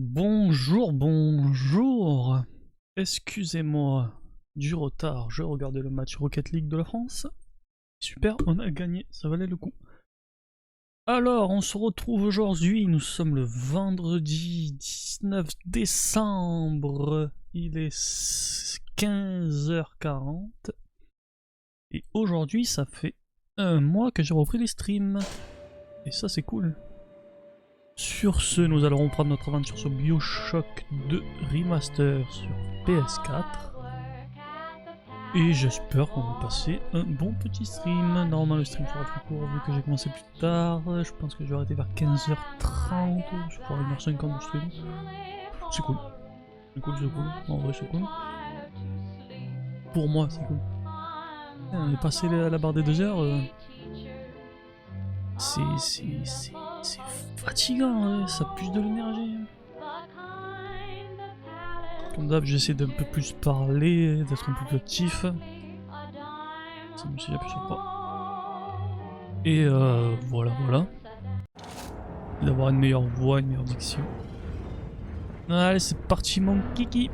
Bonjour, bonjour. Excusez-moi du retard, je regardais le match Rocket League de la France. Super, on a gagné, ça valait le coup. Alors, on se retrouve aujourd'hui, nous sommes le vendredi 19 décembre, il est 15h40. Et aujourd'hui, ça fait un mois que j'ai repris les streams. Et ça, c'est cool. Sur ce, nous allons reprendre notre aventure sur BioShock 2 Remaster sur PS4. Et j'espère qu'on va passer un bon petit stream. Normalement le stream sera plus court vu que j'ai commencé plus tard. Je pense que je vais arrêter vers 15h30. Je vais faire 1h50 de stream. C'est cool. C'est cool, c'est cool. En vrai c'est cool. Pour moi c'est cool. On est passé à la barre des 2 heures. C'est fatigant, ça pue de l'énergie. Comme d'hab, j'essaie d'un peu plus parler, d'être un peu plus actif. Ça me suffit plus pas. Et voilà. D'avoir une meilleure voix, une meilleure diction. Allez, c'est parti mon kiki.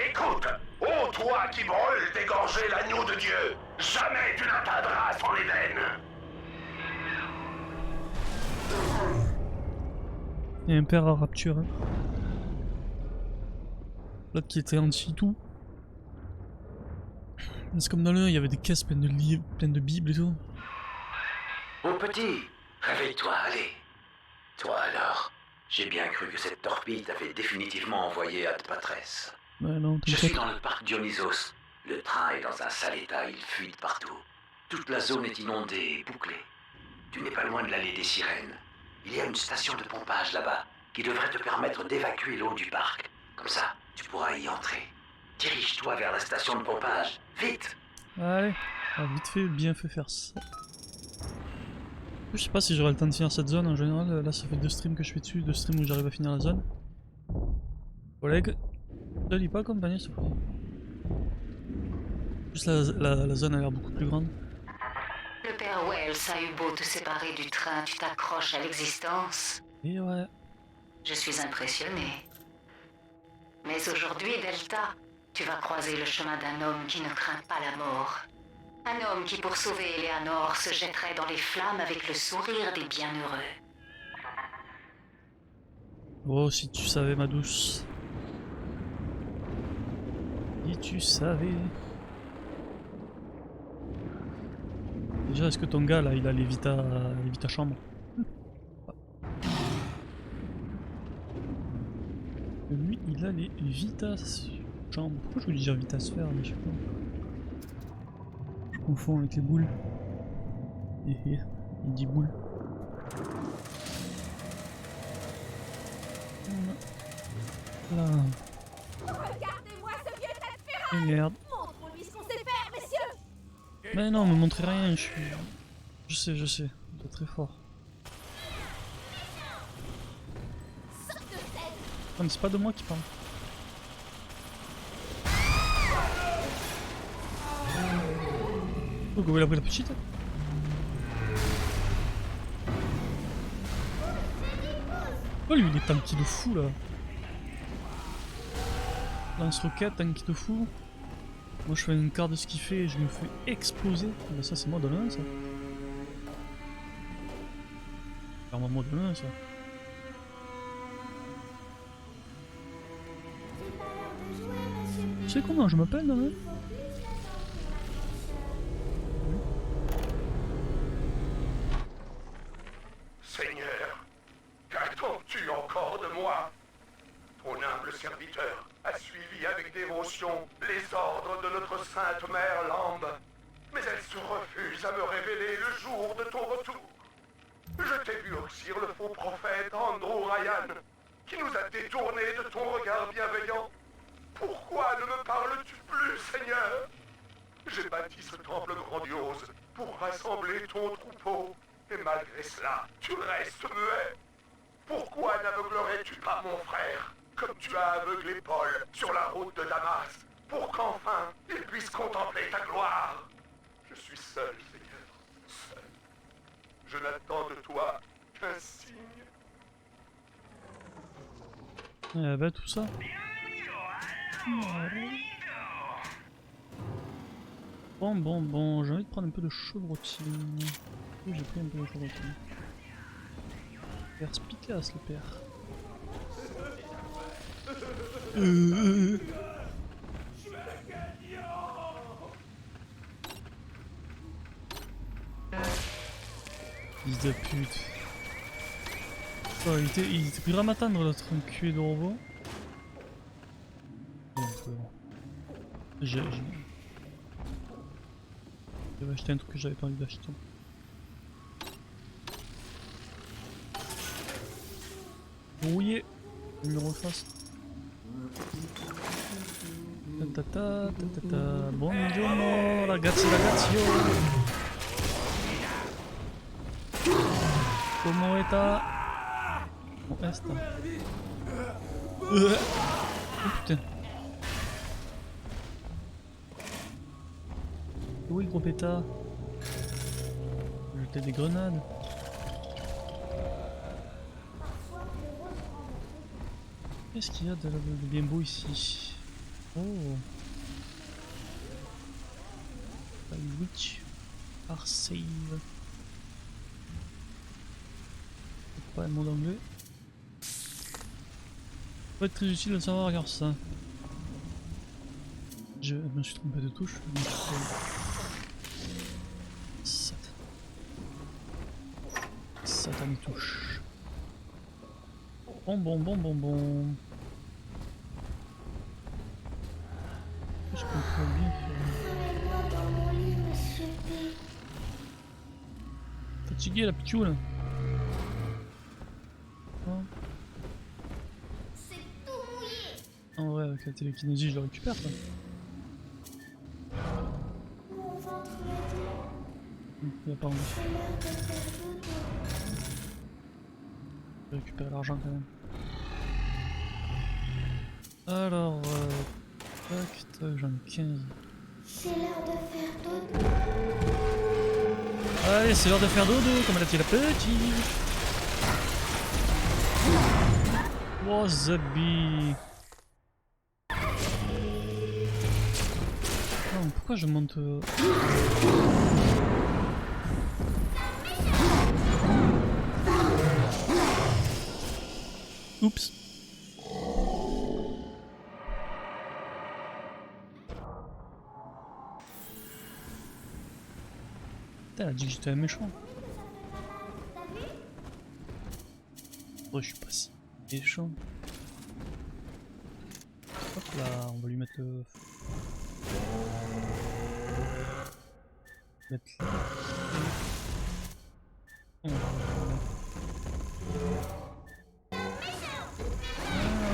Écoute, ô toi qui brûles d'égorger l'agneau de Dieu, jamais tu n'atteindras son Éden. Il y a un père à Rapture. Hein. L'autre qui était anti-tout. C'est comme dans le 1, il y avait des caisses pleines de livres, pleines de bibles et tout. Mon petit, réveille-toi, allez. Toi alors, j'ai bien cru que cette torpille t'avait définitivement envoyé à Patresse. Ouais, non, Je suis dans le parc Dionysos. Le train est dans un sale état, il fuit de partout. Toute la zone est inondée et bouclée. Tu n'es pas loin de l'allée des sirènes. Il y a une station de pompage là-bas qui devrait te permettre d'évacuer l'eau du parc. Comme ça, tu pourras y entrer. Dirige-toi vers la station de pompage. Vite! Allez, vite fait, bien fait faire ça. Je sais pas si j'aurai le temps de finir cette zone en général. Là, ça fait 2 streams que je fais dessus, 2 streams où j'arrive à finir la zone. Collègue, ne lis pas accompagner s'il te plaît. Juste la zone a l'air beaucoup plus grande. Le père Wells a eu beau te séparer du train, tu t'accroches à l'existence. Et ouais. Je suis impressionné. Mais aujourd'hui, Delta, tu vas croiser le chemin d'un homme qui ne craint pas la mort. Un homme qui, pour sauver Eleanor, se jetterait dans les flammes avec le sourire des bienheureux. Oh, si tu savais, ma douce. Si tu savais. Déjà, est-ce que ton gars là, il a les Vita chambre? Lui, il a les Vita chambre. Pourquoi je voulais dire Vita sphère, mais je sais pas. Je confonds avec les boules. Il dit boule. Là. Regardez-moi ce vieux tas de ferraille! Et merde. Montre-lui ce qu'on sait faire, messieurs! Mais non, me montrez rien, je sais. T'es très fort. Non, mais c'est pas de moi qui parle. Oh, comment il a pris la petite? Oh, lui, il est tanky de fou là. Lance-roquette, tanky de fou. Moi, je fais une quart de ce qu'il fait et je me fais exploser. Mais ça, c'est moi dans le 1, ça. Clairement, moi dans le 1, ça. Tu sais comment je m'appelle dans le 1? Seigneur, qu'attends-tu encore de moi? Ton humble serviteur a suivi avec dévotion les ordres de notre sainte mère Lambe, mais elle se refuse à me révéler le jour de ton retour. Je t'ai vu oxyre le faux prophète Andrew Ryan, qui nous a détournés de ton regard bienveillant. Pourquoi ne me parles-tu plus, Seigneur? J'ai bâti ce temple grandiose pour rassembler ton troupeau, et malgré cela, tu restes muet. Pourquoi n'aveuglerais-tu pas mon frère, comme tu as aveuglé Paul sur la route de Damas, pour qu'enfin il puisse contempler ta gloire? Je suis seul, Seigneur, seul. Je n'attends de toi Bah tout ça. Bon, j'ai envie de prendre un peu de chevrotine. Oui, j'ai pris un peu de chevrotine. Perspicace le père. Fils de pute. Oh, il était plus à m'attendre l'autre enculé de robot. J'avais acheté un truc que j'avais pas envie d'acheter. Rouillé. Numéro face. Buongiorno ragazzi ragazzi. Comment est-ce? Bon, est oh putain. Où est le gros pétard? Jeter des grenades. Qu'est-ce qu'il y a de bien beau ici? Oh, Witch Arcade. Pas un mot d'anglais. Ça peut être très utile de savoir regarder ça. Je me suis trompé de touche. Satan touche. Bon. Qu'est-ce qu'on peut bien faire? Fatigué la pitoune. En vrai, avec la télékinésie, je le récupère ça. Il a pas envie. Je vais récupérer l'argent quand même. Alors, tac, j'en ai 15. C'est l'heure de faire dodo. Allez, c'est l'heure de faire dodo, comme l'a dit la petite. Oh, Zabi. Non, pourquoi je monte... Oups. Elle a dit que j'étais un méchant. Oh, je suis pas si méchant. Hop là, on va lui mettre le... Mettre là. Oh,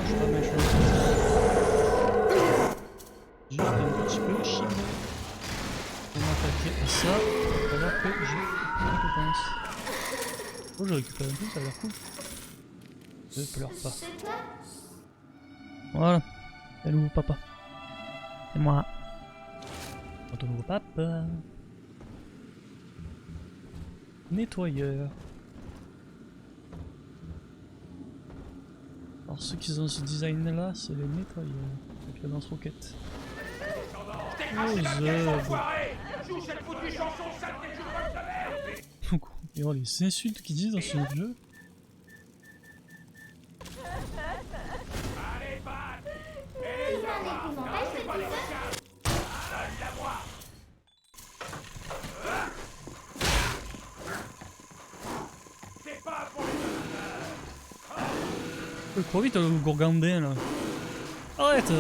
je suis pas méchant. Juste un petit peu chimé. On va attaquer à ça. On va voir que j'ai une compétence. Oh, je récupère un peu, ça a l'air cool. Ne pleure pas. Voilà. C'est le nouveau papa. C'est moi. Ton nouveau papa. Nettoyeur. Alors ceux qui ont ce design là, c'est les nettoyeurs. Avec la lance-roquette. Oh Zeb. Et oh les insultes qu'ils disent dans ce jeu. Trop vite le gourgandin là. Arrête.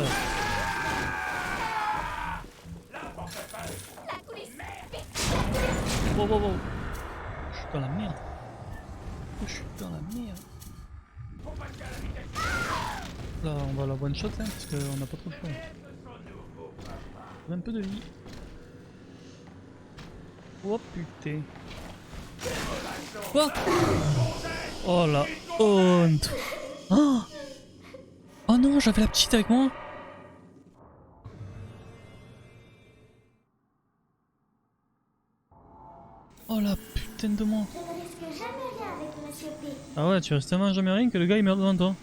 Wow. Je suis dans la merde. Je suis dans la merde. Là on va la one shot hein, parce qu'on n'a pas trop le choix. On a un peu de vie. Oh putain. Quoi? Oh la honte. Oh non, j'avais la petite avec moi. Oh la putain de moi. Je ne risque jamais rien avec Monsieur P. Ah ouais, tu restes tellement jamais rien que le gars il meurt devant toi.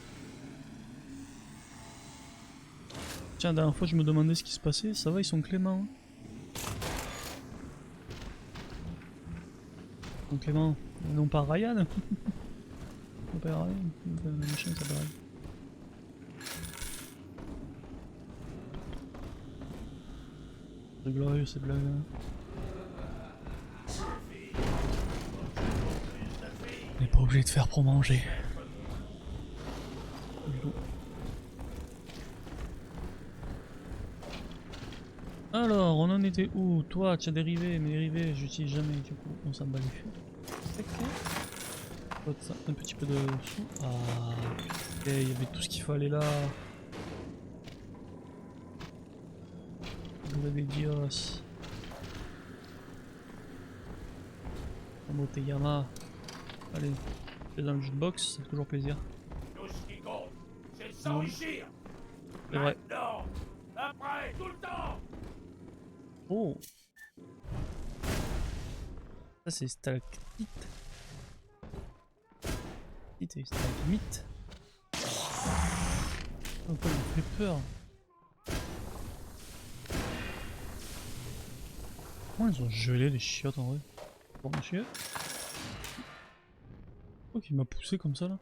Tiens, la dernière fois je me demandais ce qui se passait, ça va, ils sont cléments. Ils sont cléments, non pas Ryan. Non pas Ryan, le machin s'appelle Ryan. C'est glorieux cette blague là. On n'est pas obligé de faire pour manger. Alors, on en était où? Toi, tu as des rivets, mais les rivets, j'utilise jamais, du coup, on s'en bat les fûts. Un petit peu de sous. Ah, putain, il y avait tout ce qu'il fallait là. Vous avez Dios. Moteyama. Allez, je vais dans le jukebox, ça fait toujours plaisir. Tout ce qui compte, c'est de s'enrichir. C'est vrai. Maintenant, après, tout le temps. Oh! Ça c'est stalactite. Et stalagmite. Oh, ça me fait peur. Comment ils ont gelé les chiottes en vrai? Bon monsieur. Pourquoi il m'a poussé comme ça là?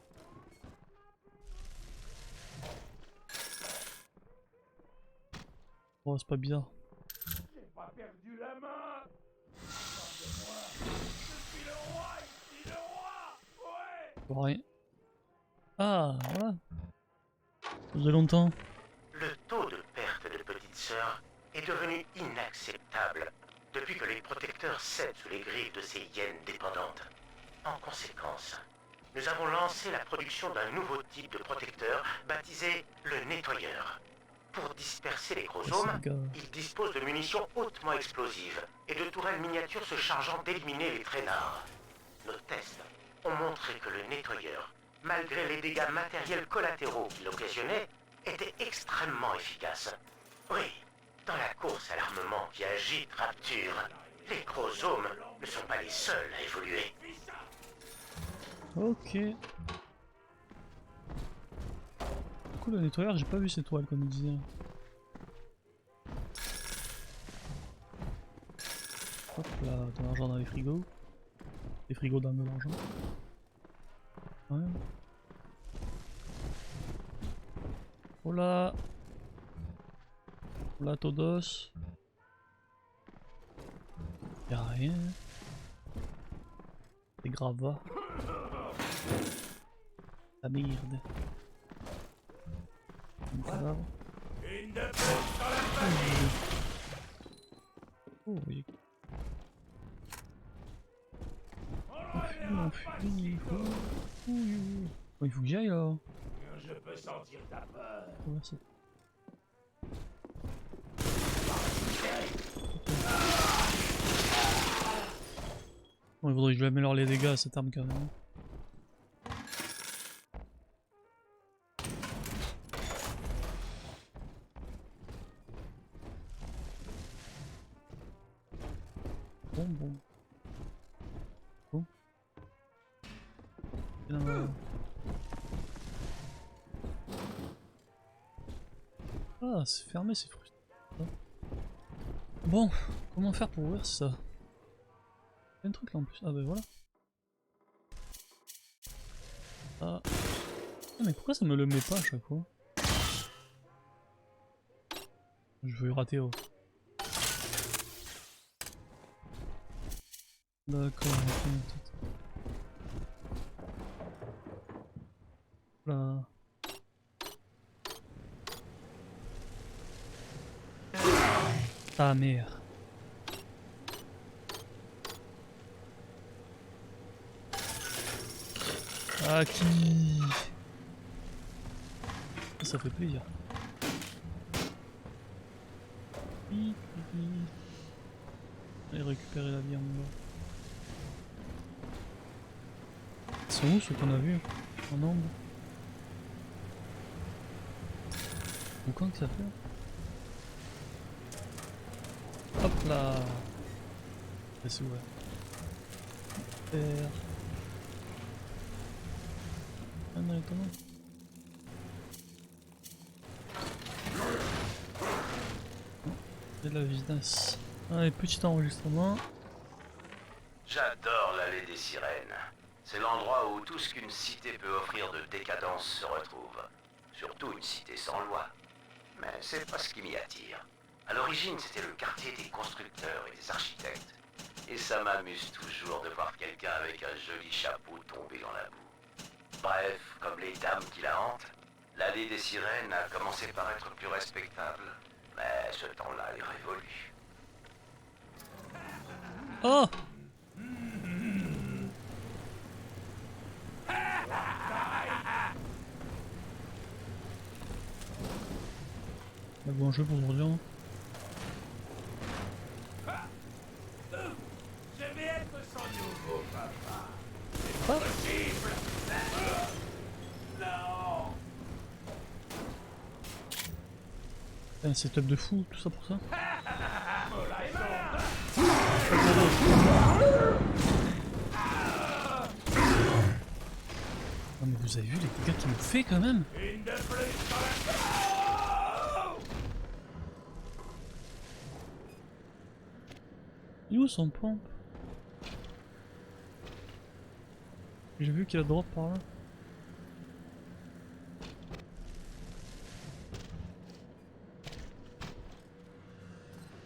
Oh c'est pas bizarre. J'ai pas perdu la main. Regardez-moi. Je suis le roi ici, le roi. Ouais. Pour rien. Ah voilà. Ça faisait longtemps. Le taux de perte de petites sœurs est devenu inacceptable depuis que les protecteurs cèdent sous les griffes de ces hyènes dépendantes. En conséquence, nous avons lancé la production d'un nouveau type de protecteur baptisé le nettoyeur. Pour disperser les chromosomes, il dispose de munitions hautement explosives et de tourelles miniatures se chargeant d'éliminer les traînards. Nos tests ont montré que le nettoyeur, malgré les dégâts matériels collatéraux qu'il occasionnait, était extrêmement efficace. Oui, dans la course à l'armement qui agite Rapture, les chromosomes ne sont pas les seuls à évoluer. Ok. Du coup le nettoyeur, j'ai pas vu ces toiles comme il disait. Hop là, de l'argent dans les frigos. Les frigos dans de l'argent. Ouais. Oh là. Oh là Todos. Y'a rien. C'est grave va. La merde. Un cadavre. Une de plus dans la famille. Oh oui. Mon fusil, oh, il faut que j'y aille là. Je peux sentir ta peur. Oh, merci. Bon, il faudrait que je lui améliore les dégâts à cette arme quand même. Bon. Bon. Ah, c'est fermé, c'est frustrant. Bon, comment faire pour ouvrir ça? Il y a un truc là en plus. Ah bah voilà. Ah. Ah mais pourquoi ça me le met pas à chaque fois? Je veux y rater oh. D'accord, ok. Là. Ta mère. Ah qui? Ça fait plaisir. Et récupérer la viande. Ils sont où ceux qu'on a vus en ombre? Ou quand que ça fait? Hop là. C'est ouvert. Super. Ah non, comment? de la vidasse. Allez, petit enregistrement. J'adore l'allée des sirènes. C'est l'endroit où tout ce qu'une cité peut offrir de décadence se retrouve. Surtout une cité sans loi. Mais c'est pas ce qui m'y attire. À l'origine, c'était le quartier des constructeurs et des architectes. Et ça m'amuse toujours de voir quelqu'un avec un joli chapeau tomber dans la boue. Bref, comme les dames qui la hantent, l'allée des sirènes a commencé par être plus respectable. Mais ce temps-là est révolu. Oh! Un bon jeu pour aujourd'hui. Hein. Je vais être son nouveau papa. Quoi? Possible. Non. Un setup de fou, tout ça pour ça. Oh, mais vous avez vu les dégâts qu'il me fait quand même? Une de plus dans la... Il est où son pompe? J'ai vu qu'il a drop par là.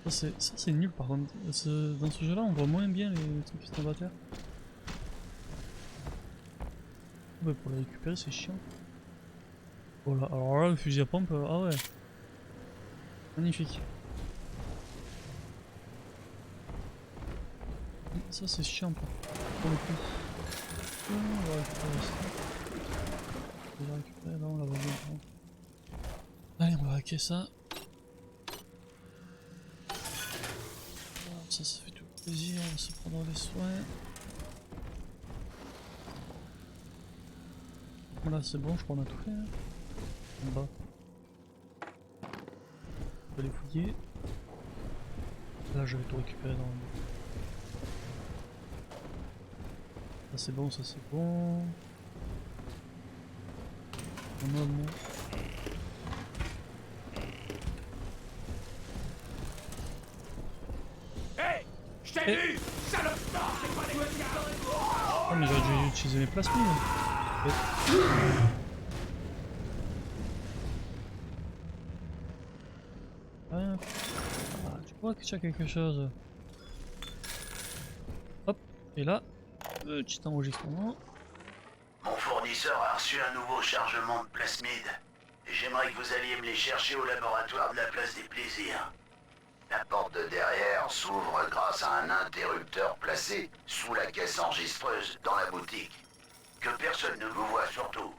Ça c'est nul par contre. Dans ce jeu là on voit moins bien les trucs qui sont à terre. Ouais, pour les récupérer c'est chiant. Oh là, alors là le fusil à pompe, ah ouais. Magnifique. Ça c'est chiant pour le coup. On va récupérer ça. On va récupérer là, on l'a volé. Allez, on va hacker ça. Ça fait tout plaisir, on va se prendre les soins. Voilà, c'est bon, je crois qu'on a tout fait. Hein. En bas. On va les fouiller. Là, je vais tout récupérer dans le... Ça c'est bon, ça c'est bon. On a bon. Hey, je t'ai vu, salope! C'est pas négociable. Ah mais j'aurais dû utiliser mes plasmides. Ah, tu crois que tu as quelque chose. Hop, et là, petit enregistrement. Mon fournisseur a reçu un nouveau chargement de plasmides. Et j'aimerais que vous alliez me les chercher au laboratoire de la place des plaisirs. La porte de derrière s'ouvre grâce à un interrupteur placé sous la caisse enregistreuse dans la boutique. Que personne ne vous voit surtout.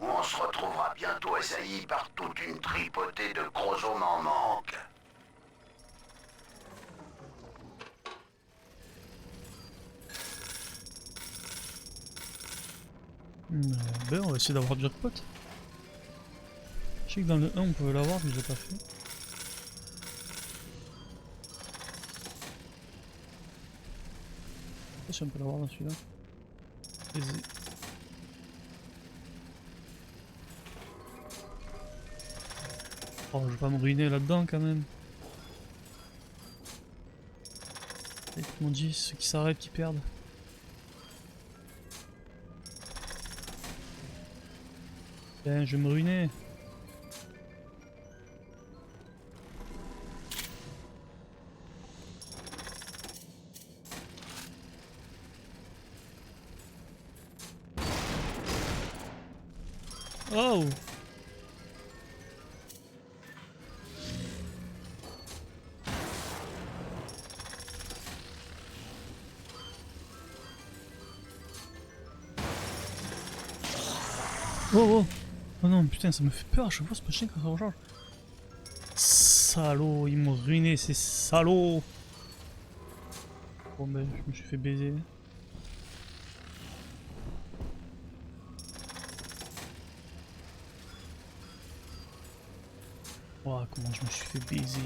Ou on se retrouvera bientôt assailli par toute une tripotée de chromosomes en manque. Ben on va essayer d'avoir du jackpot. Je sais que dans le 1 on pouvait l'avoir mais je l'ai pas fait. Je sais pas si on peut l'avoir dans celui-là. Vas-y. Oh je vais pas me ruiner là-dedans quand même. Et tout le monde dit ceux qui s'arrêtent qui perdent. Tiens, je vais me ruiner. Oh! Oh oh! Oh non, putain, ça me fait peur à chaque fois, c'est pas chiant quand ça recharge. Salaud, ils m'ont ruiné, ces salauds! Bon ben, je me suis fait baiser. Oh, comment je me suis fait baiser.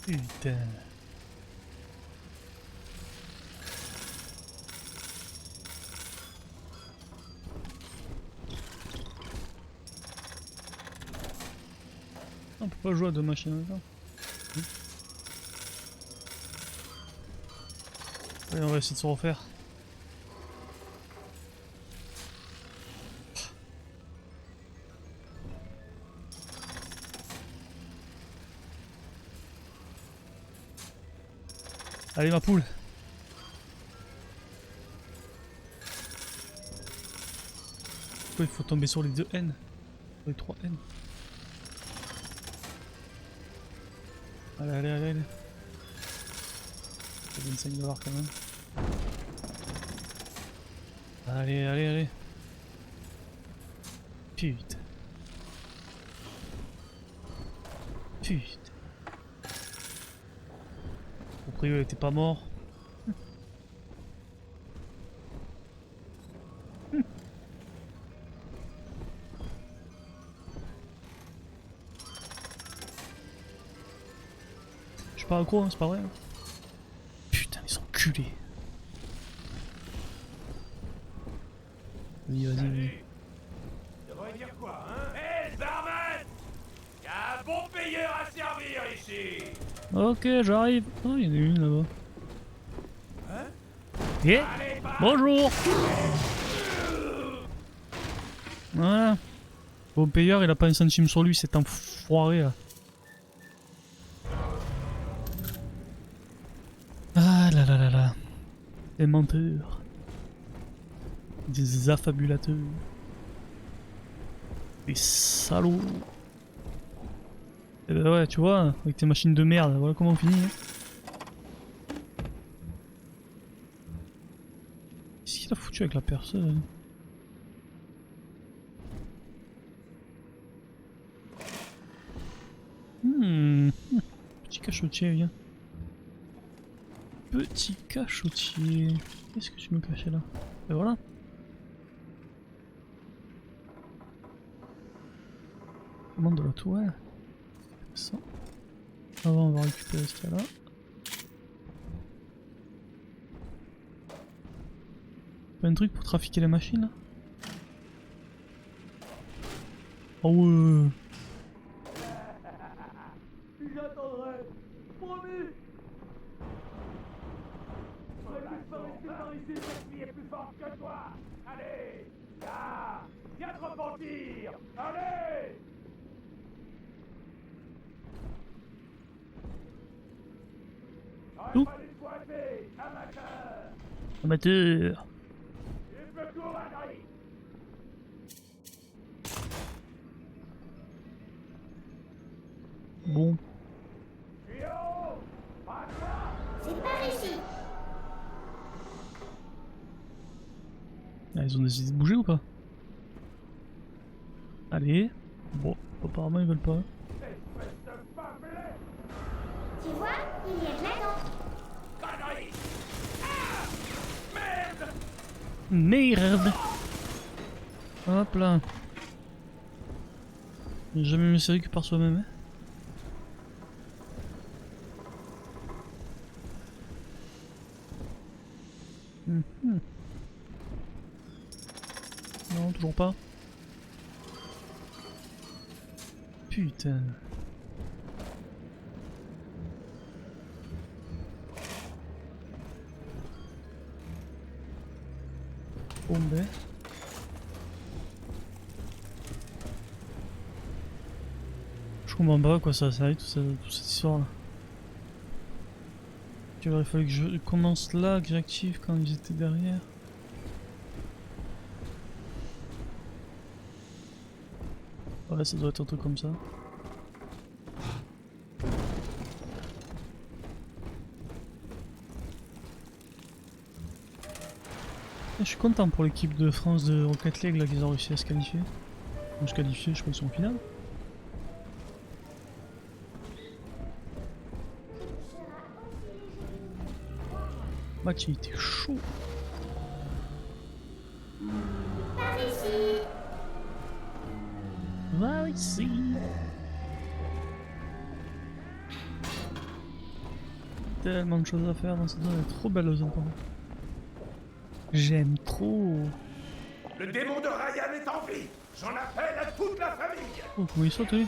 Putain. On peut pas jouer à deux machines en même temps. Allez, on va essayer de se refaire. Allez ma poule. Pourquoi il faut tomber sur les 2 N? Sur les 3 N. Allez, allez, allez, allez. C'est 25 $ quand même. Allez, allez, allez. Putain. Putain. Au priori, il était pas mort. Je suis pas accro, hein, c'est pas vrai. Hein. Putain, les enculés. Vas-y, vas-y, vas-y. Ça devrait dire quoi, hein? Hé, le barman! Y'a un bon payeur à servir ici! Ok, j'arrive. Oh, il y en a une là-bas. Hein? Eh, Allez, va! bonjour. Voilà. Bon payeur, il a pas un centime sur lui, cet enfoiré là. Ah là là là là. Des menteurs. Des affabulateurs. Des salauds. Et bah ouais, tu vois, avec tes machines de merde, voilà comment on finit. Hein. Qu'est-ce qu'il a foutu avec la personne? Petit cachotier, viens. Petit cachotier. Qu'est-ce que tu me cachais là? Et voilà. Commande de la toile. Ça. Avant, on va récupérer ce qu'il y a là. Pas un truc pour trafiquer les machines là? Oh ouais. J'attendrai, promis! Par ici, cette fille est plus forte que toi! Allez! Viens te repentir! Allez! Où? Pas les pointer, amateur! Amateur. Tu peux courir, Harry! Bon. Yo! Pas toi! C'est par ici. Ah, ils ont décidé de bouger ou pas? Allez. Bon, apparemment ils veulent pas. Espèce de bâclé! Tu vois, il y a de là-dedans. Connerie! Ah! Merde! Merde. Hop là. J'ai jamais mis série que par soi-même. Hein. Non, toujours pas. Putain. Bon ben. Je comprends pas à quoi ça sert toute cette histoire là. Il aurait fallu que je commence là, que j'active quand ils étaient derrière. Ouais, ça doit être un truc comme ça. Et je suis content pour l'équipe de France de Rocket League là qu'ils ont réussi à se qualifier. Donc se qualifier, je crois qu'ils sont en finale. Le match il était chaud. Par ici. Va ici. Tellement de choses à faire dans cette zone, elle est trop belle aux enfants. J'aime trop. Le démon de Ryan est en vie! J'en appelle à toute la famille! Oh, comment il saute lui?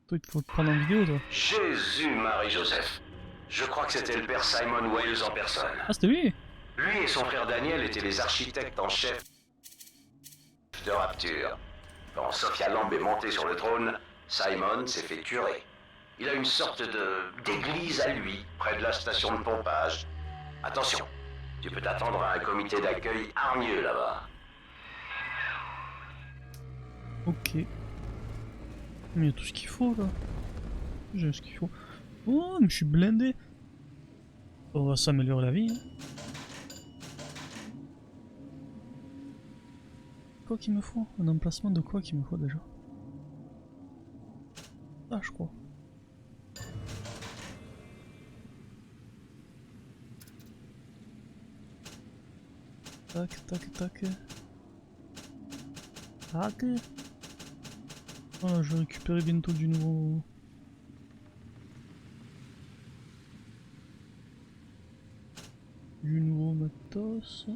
Toi, il faut te prendre en vidéo, toi. Jésus, Marie-Joseph. Je crois que c'était le père Simon Wales en personne. Ah, c'était lui? Lui et son frère Daniel étaient les architectes en chef de Rapture. Quand Sophia Lamb est montée sur le trône, Simon s'est fait tuer. Il a une sorte d'église à lui, près de la station de pompage. Attention, tu peux t'attendre à un comité d'accueil hargneux là-bas. Ok. Mais il y a tout ce qu'il faut, là. J'ai ce qu'il faut. Oh, mais je suis blindé. On va s'améliorer la vie. Hein. Quoi qu'il me faut? Un emplacement de quoi qu'il me faut déjà? Ah, je crois. Tac, tac, tac. Tac. Voilà, je vais récupérer bientôt du nouveau. Du nouveau matos.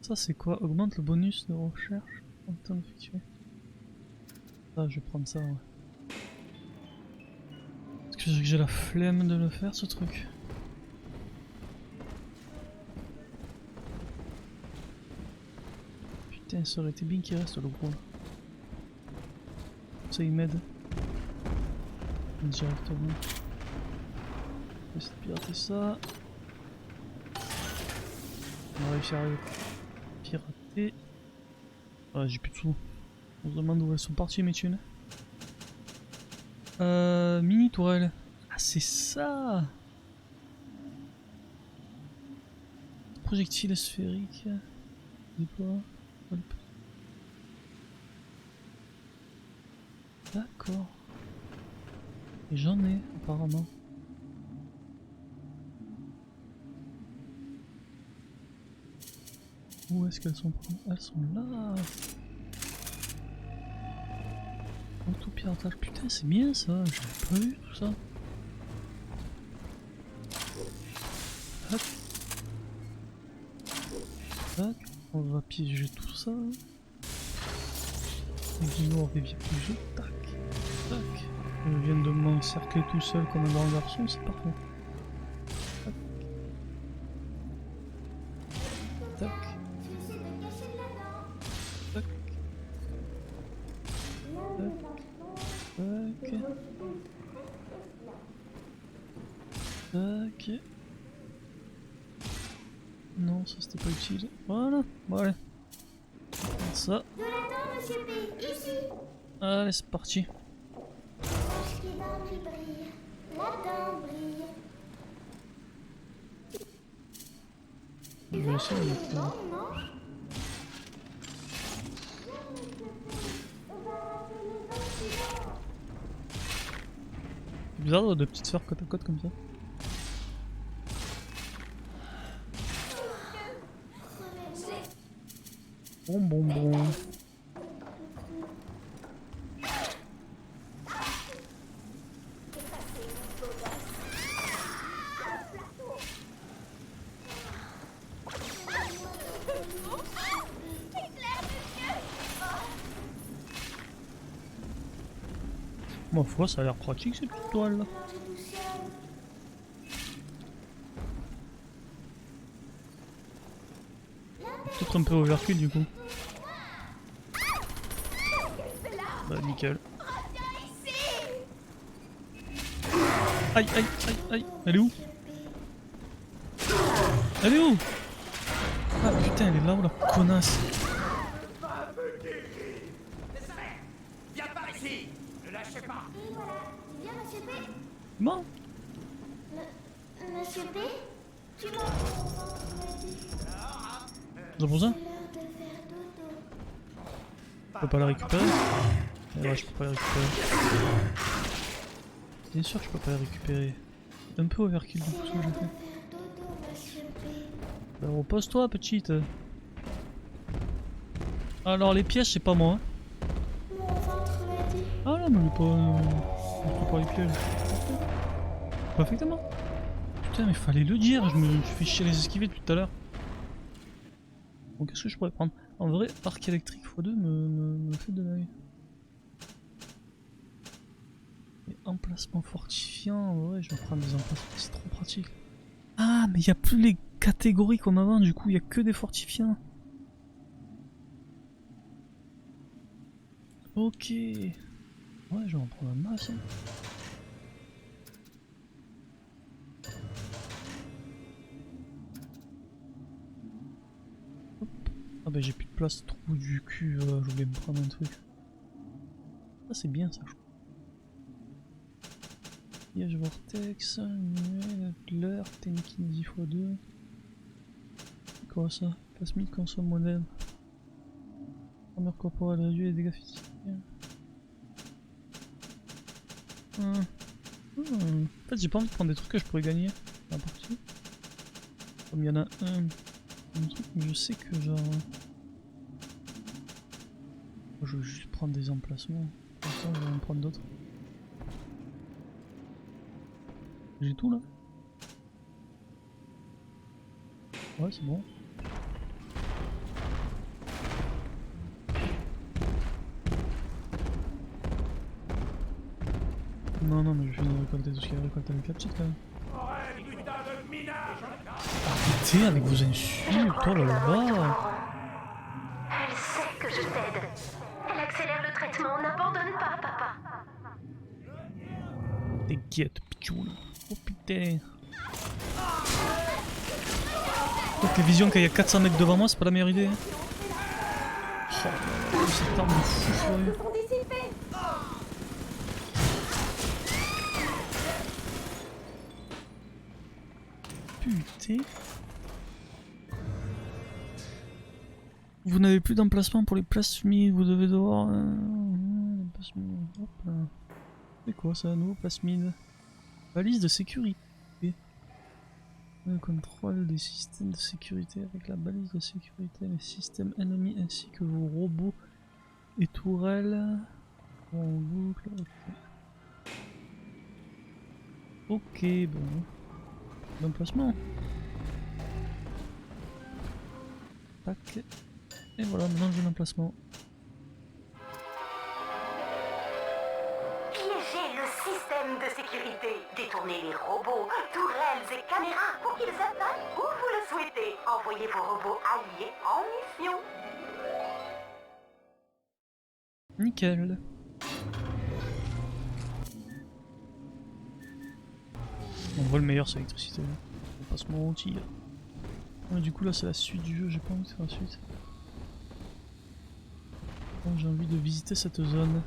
Ça c'est quoi? Augmente le bonus de recherche en temps effectué. Ah, je vais prendre ça, ouais. Parce que j'ai la flemme de le faire ce truc. Putain, ça aurait été bien qu'il reste le gros là. Ça il m'aide. Directement. On va essayer de pirater ça. On va réussir à pirater. Ouais, j'ai plus de sous. On se demande où elles sont parties mes thunes. Mini tourelle. Ah, c'est ça! Projectile sphérique. Déploie. Hop. D'accord. Et j'en ai, apparemment. Où est-ce qu'elles sont? Elles sont là! Auto-piratage, putain, c'est bien ça, j'avais pas vu tout ça. Hop. Tac, on va piéger tout ça. Ignore les piégés, tac, tac. Je viens de m'encercler tout seul comme un grand garçon, c'est parfait. Tac. Tac. Tac. Tac. Tac. Non, ça c'était pas utile. Voilà, voilà. Ça. De la dent, monsieur P. Ici. Allez, c'est parti. Sache les dents qui brillent. La dent brille. Je vais essayer de mettre là. Non. C'est bizarre d'avoir deux petites sœurs côte à côte comme ça. Bon. Ma foi, ça a l'air pratique ces petites toiles là. Peut-être un peu overkill du coup. Bah nickel. Aïe. Elle est où? Elle est où? Ah putain, elle est là-haut la connasse. Viens par ici. Ne lâchez pas. Et voilà. Tu viens, monsieur P. Bon. Monsieur P. Tu m'entends? C'est pour ça? C'est l'heure de faire dodo. Je peux pas la récupérer? Ouais, je peux pas la récupérer. Bien sûr que je peux pas la récupérer. Un peu overkill du coup ce que j'ai fait. Bah, repose-toi petite. Alors les pièges c'est pas moi. Mon ventre m'a dit. Ah non mais pas... je prends pas les pièges. Parfaitement. Putain, mais fallait le dire, je me suis fait chier à les esquiver depuis tout à l'heure. Bon, qu'est-ce que je pourrais prendre? En vrai, arc électrique x2 me fait de l'œil. Et emplacement fortifiant, ouais, je vais prendre des emplacements, c'est trop pratique. Ah, mais il n'y a plus les catégories comme avant, du coup, il n'y a que des fortifiants. Ok. Ouais, je vais en prendre un masse. Hein. Hop. Ah bah j'ai plus de place, trou du cul, je voulais me prendre un truc. Ah c'est bien ça, je crois. Piège vortex, nuel, Tenkin 10x2. C'est quoi ça? Plasmide consomme modèle. Armure corporelle réduit les dégâts physiques. En fait j'ai pas envie de prendre des trucs que je pourrais gagner dans la partie. Comme il y en a un truc mais je sais que genre... Je vais juste prendre des emplacements. Comme ça je vais en prendre d'autres. J'ai tout là. Ouais c'est bon. Non non mais je vais récolter tout ce qu'il y a récolté avec la petite quand même. Arrêtez avec vos insultes, oh là là. Elle sait que je t'aide. Elle accélère le traitement, n'abandonne pas, papa. T'inquiète, pichoule. Oh putain. Donc les visions quand il y a 400 mecs devant moi, c'est pas la meilleure idée. Oh là là, cette arme me fout furieux. Putain. Vous n'avez plus d'emplacement pour les plasmides, vous devez devoir... Hop là. C'est quoi ça, nouveau plasmide? Balise de sécurité. Le contrôle des systèmes de sécurité avec la balise de sécurité, les systèmes ennemis ainsi que vos robots et tourelles. En boucle, ok. Ok, bon. D'emplacement. Tac. Et voilà, maintenant j'ai l'emplacement. Piégez le système de sécurité. Détournez les robots, tourelles et caméras pour qu'ils attaquent où vous le souhaitez. Envoyez vos robots alliés en mission. Nickel. En vrai le meilleur c'est l'électricité. On va pas se mentir. Ouais, du coup là c'est la suite du jeu, j'ai pas envie de faire la suite. Bon, j'ai envie de visiter cette zone.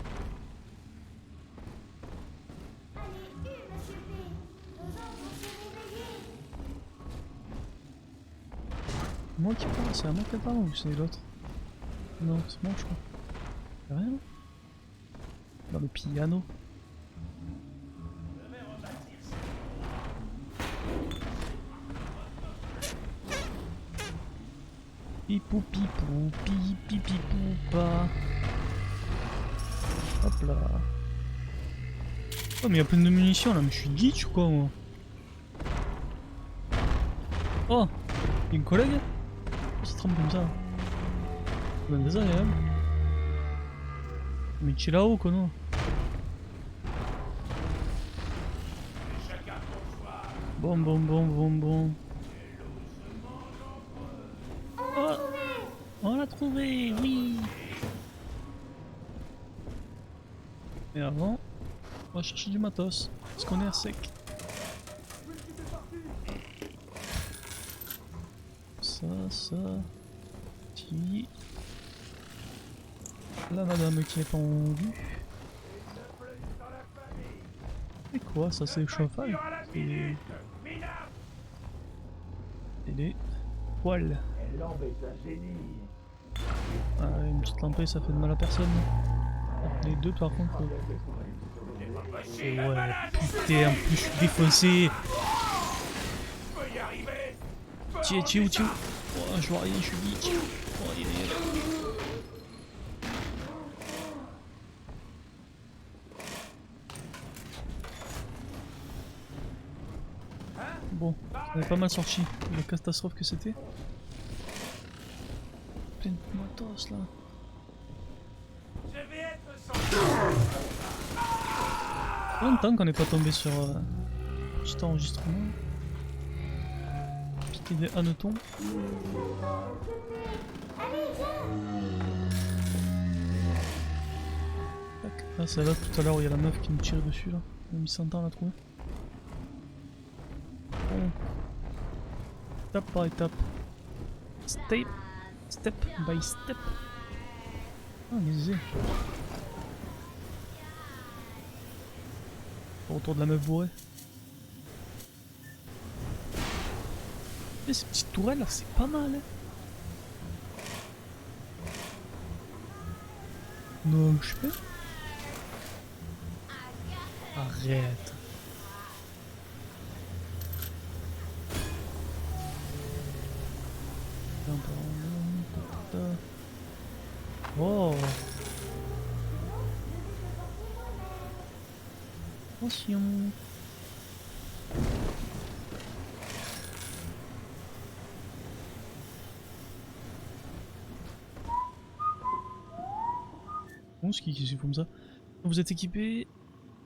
Moi qui parle, c'est à moi qui parle ou c'est l'autre? Non, c'est moi je crois. Y'a rien là? Dans le piano. Pipou pipou, pipi pipou pas. Hop là. Oh mais y'a plein de munitions là, mais je suis ditch ou quoi moi? Oh, y'a une collègue? Pourquoi ça trempe comme ça? C'est bien désagréable. Mais tu es là-haut quoi non? Bon bon bon bon bon. Oh, on l'a trouvé, oui. Et avant, on va chercher du matos, parce qu'on est à sec. Ça, qui... La madame qui est en vue. C'est quoi ça, c'est le chauffage? C'est des poils. Ah, une petite lampée ça fait de mal à personne. Les deux par contre. Et ouais, putain, en plus je suis défoncé. Tiens, oh, je vois rien, je suis geek. Oh, il est là. Bon, on est pas mal sorti. La catastrophe que c'était. Plein de matos là. Je vais être sans... Longtemps qu'on n'est pas tombé sur petit enregistrement. Piquer des hannetons. Tac. Ah, c'est là tout à l'heure où il y a la meuf qui me tire dessus là. On a mis 100 ans à la trouver. Bon. Étape par étape. Step by step. Ah, les ailes. Autour de la meuf bourrée. Mais ces petites tourelles là, c'est pas mal. Hein. Non, je fais. Arrête. Oh. Attention. Bon, ce qui se fait comme ça. Vous êtes équipé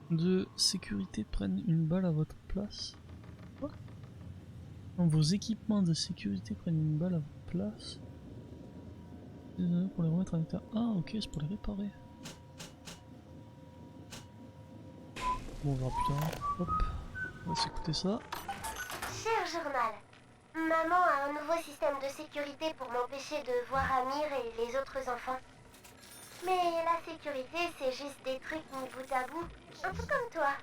de sécurité, prennent une balle à votre place. Quoi? Non, vos équipements de sécurité prennent une balle à votre place. Pour les remettre en état. Ah, ok, c'est pour les réparer. Bon, on verra plus tard. Hop, on va s'écouter ça. Cher journal, maman a un nouveau système de sécurité pour m'empêcher de voir Amir et les autres enfants. Mais la sécurité, c'est juste des trucs mis bout à bout, un peu comme toi.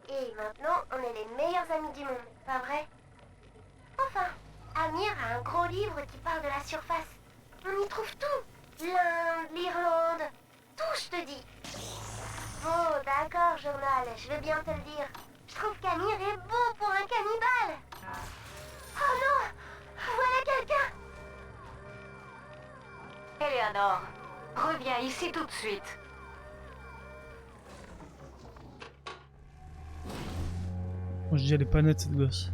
Et maintenant, on est les meilleurs amis du monde, pas vrai? Enfin, Amir a un gros livre qui part de la surface. On y trouve tout. L'Inde, l'Irlande, tout, je te dis. Oh, d'accord, journal, je vais bien te le dire. Je trouve qu'Amir est beau pour un cannibale. Oh non, voilà quelqu'un. Eleanor, reviens ici tout de suite. Moi je dis elle est pas nette cette gosse.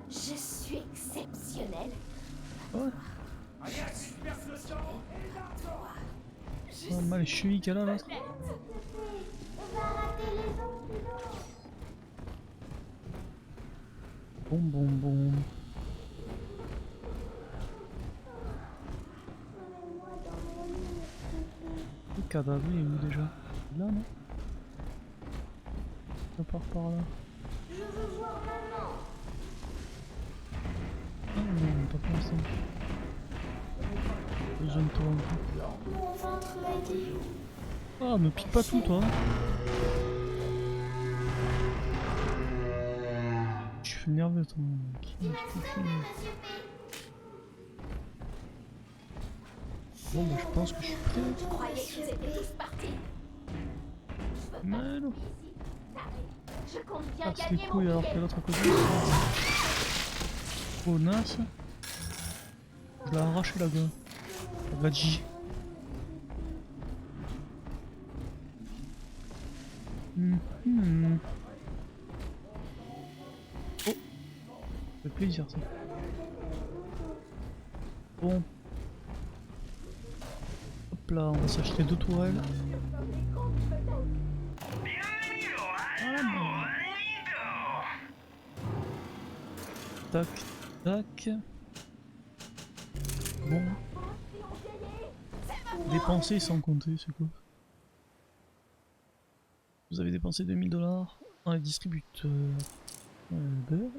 Je suis exceptionnelle. Ouais. Rien qui se perce le sang et l'argent. Oh, mal les chevilles qu'elle a là. On va rater les ambulances. Bon. Le cadavre il est où déjà? Là non? Ça part par là. Je veux voir maman. Ah non, pas pour l'instant. Besoin de toi un peu. Mon ventre m'a dit. Ah, me pique pas tout toi. Je suis nerveux toi. Bon bah je pense que je suis prêt. Je croyais que vous étiez tous partis. Mais non. Je compte bien Ah, c'est les gagner couilles mon alors billet. que l'autre à côté. Oh naze. Je l'ai arraché la gueule. La gadji. Oh. Ça fait plaisir ça. Bon. Hop là, on va s'acheter 2 tourelles. Tac, tac. Bon. Dépenser sans compter, c'est quoi? Vous avez dépensé 2000 $. Ah, les distributeurs. Ah,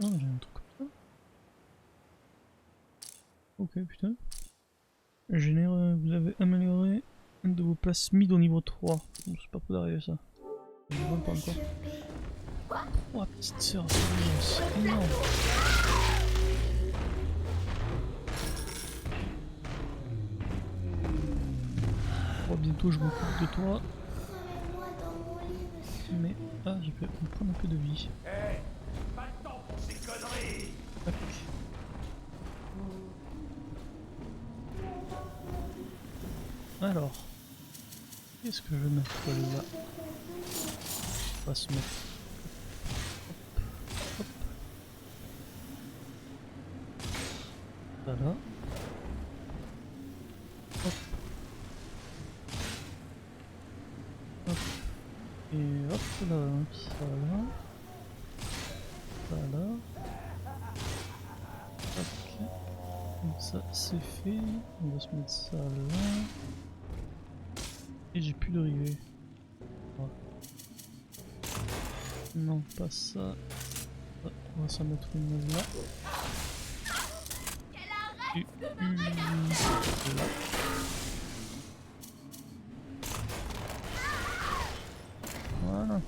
j'ai un truc comme ça. Ok, putain. Vous avez amélioré une de vos places mid au niveau 3. Bon, c'est pas peu d'arriver ça. Je ne vois pas encore. Oh, petite sœur, c'est énorme. Oh, bientôt je m'occupe de toi. Mais, ah, je peux me prendre un peu de vie. Hé, pas de temps pour ces conneries. Tac. Alors, qu'est-ce que je vais mettre là? On va se mettre. Hop. Voilà. Hop. Hop. Et hop là, ça là. Voilà. Ok. Comme ça c'est fait. On va se mettre ça là. Et j'ai plus de rivet. Voilà. Non, pas ça. Ah, on va s'en mettre une là. Et une là. Voilà.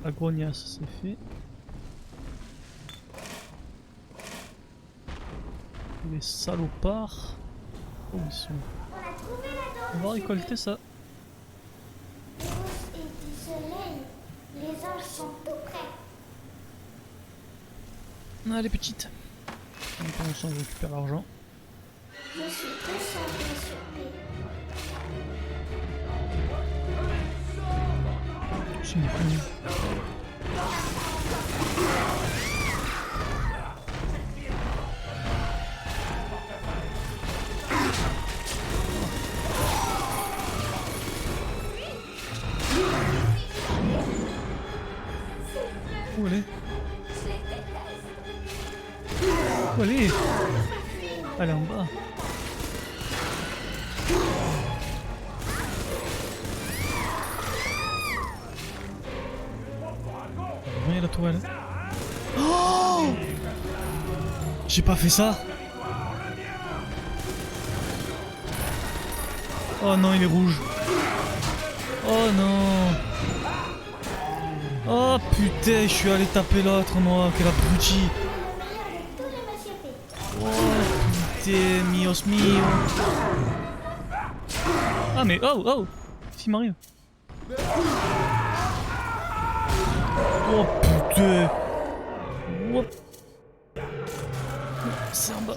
La grognasse c'est fait. Les salopards. Oh ils sont. On a trouvé la dent. On va récolter ça. Eros et du soleil. Les anges sont tout prêts. Ah les petites. En pensant que je récupère l'argent. Je suis descendue sur P. C'est une conne. Où elle est? Où elle est? Elle est en bas. Voyez la tourelle. Oh! J'ai pas fait ça. Oh non, il est rouge. Oh non. Oh putain, je suis allé taper l'autre moi, quel abruti. Le meilleur de tous les Monsieur P. Oh putain, mios mio. Ah mais oh oh, si m'arrive. Oh putain. Hop. C'est en bas.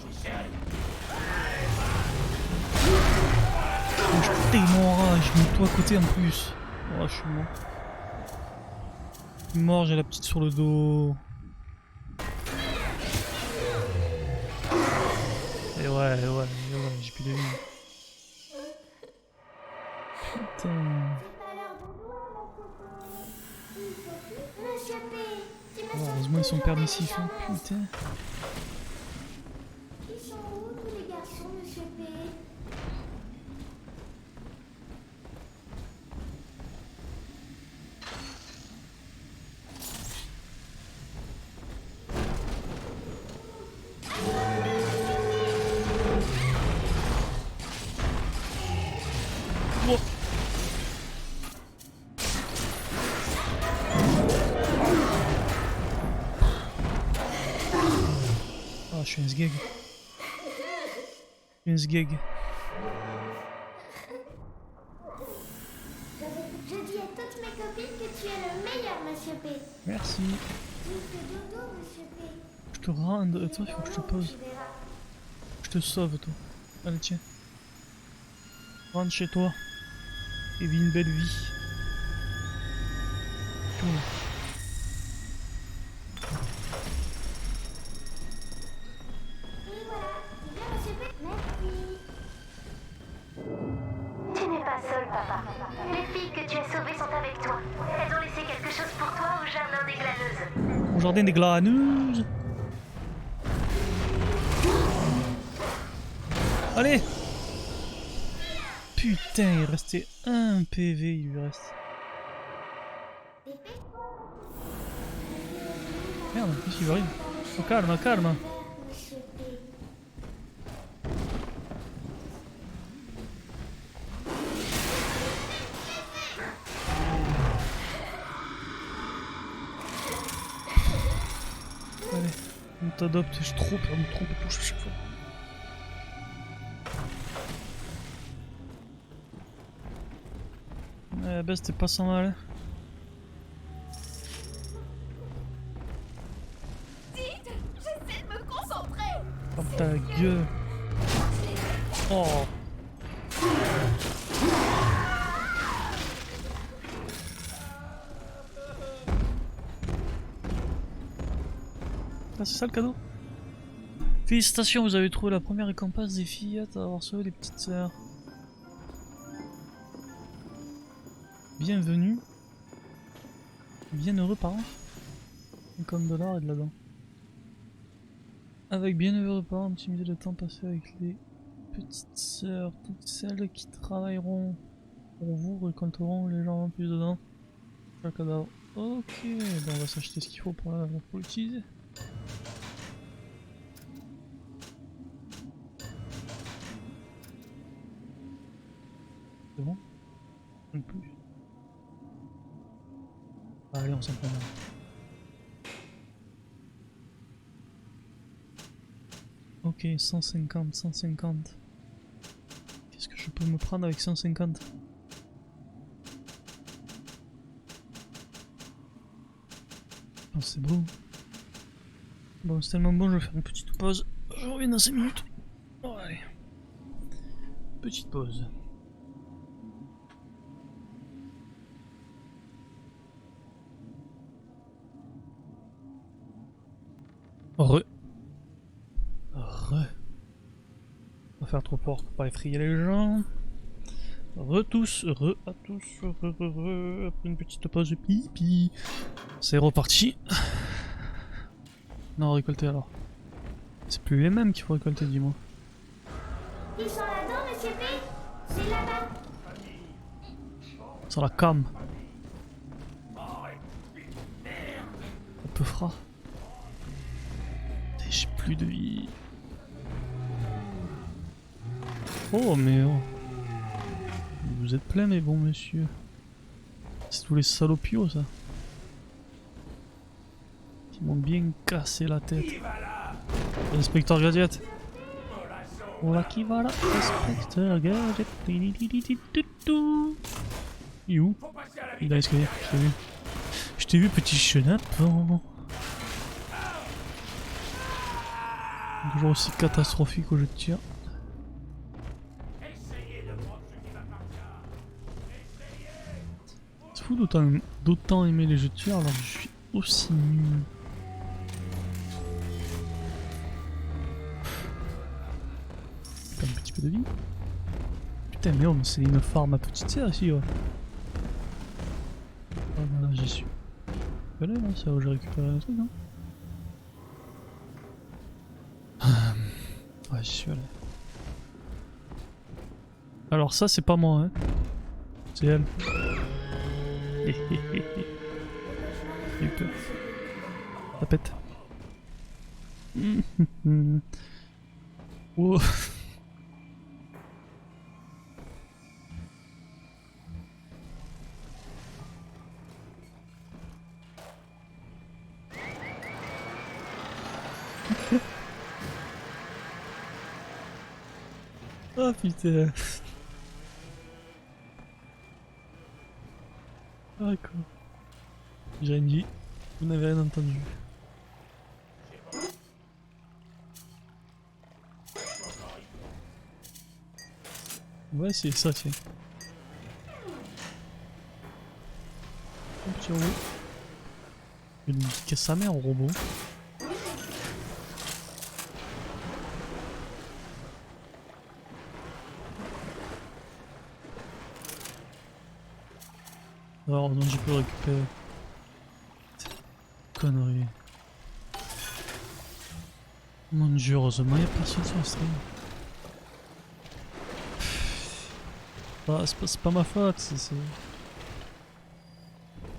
Oh, je suis tellement rage, je mets toi à côté en plus. Oh je suis mort. Je suis mort, j'ai la petite sur le dos. Et ouais, j'ai plus de vie. Putain. C'est pas l'heure de boire, mon coco. Monsieur P, tu me Oh, sens heureusement ils sont toujours permissifs, dans hein. les jambes. Putain. Ils sont où tous les garçons, Monsieur P? Oh. Ah, je suis un sgeg. Un sgeg. Je dis à toutes mes copines que tu es le meilleur, Monsieur P. Merci. Plus que dodo, Monsieur P. Je te rende. Toi, il faut que je te pose. Tu verras. Je te sauve, toi. Allez, tiens. Rentre chez toi. Et vis une belle vie. Tout. Et voilà, c'est bien, Monsieur P. Merci. Tu n'es pas seul, papa. Les filles que tu as sauvées sont avec toi. Elles ont laissé quelque chose pour toi au jardin des glaneuses. Au jardin des glaneuses. Allez. Putain, il restait un PV, il lui reste. Merde, qu'est-ce qui lui arrive? Oh, calme, calme. Monsieur P. Allez, on t'adopte, j'ai trop peur de me tromper touche à chaque fois. Bah c'était pas sans mal. Dites, j'essaie de me concentrer. Oh ta gueule. Oh. Ah, c'est ça le cadeau? Félicitations, vous avez trouvé la première récompense des fillettes à avoir sauvé les petites sœurs. Bienvenue. Bienheureux parents. 50 $ et de là-dedans. Avec bienheureux parents, optimiser le temps passé avec les petites sœurs. Toutes celles qui travailleront pour vous récolteront légèrement plus dedans. Un cadavre. Ok, bon, on va s'acheter ce qu'il faut pour l'utiliser. C'est bon? Un peu plus. Allez, on s'en prend mal. Ok, 150, 150. Qu'est-ce que je peux me prendre avec 150? Oh, c'est beau. Bon, c'est tellement bon, je vais faire une petite pause. Je reviens dans 5 minutes. Oh, allez. Petite pause. On va faire trop fort pour pas effrayer les gens. À tous, après une petite pause pipi. C'est reparti. Non, récolter alors. C'est plus les mêmes qu'il faut récolter, dis-moi. Ils sont là-dedans, monsieur P. C'est là-bas. Sur la cam. Un peu froid. J'ai plus de vie. Oh mais oh. Vous êtes plein mes bons messieurs. C'est tous les salopios ça. Qui m'ont bien cassé la tête. Inspecteur Gadget. Voilà qui va là. Inspecteur Gadget. Il est où? Il a l'escalier, je t'ai vu. Je t'ai vu petit chenapan. Toujours aussi catastrophique au jeu de tir. C'est fou d'autant aimer les jeux de tir alors que je suis aussi nul. Un petit peu de vie. Putain mais oh mais c'est une farm à petite sœur ici ouais. Ah voilà j'y suis. Voilà là, c'est où j'ai récupéré un truc non? Ouais, j'y suis allé. Alors ça c'est pas moi hein. C'est elle. J'ai eu peur. Ça pète. Oh. Oh putain. D'accord. J'ai rien dit. Vous n'avez rien entendu. Ouais c'est ça tiens. Un petit robot. Il casse sa mère au robot. Alors non j'ai pu le récupérer. Connerie. Mon dieu, heureusement y'a personne sur le stream. Bah, c'est pas ma faute, c'est...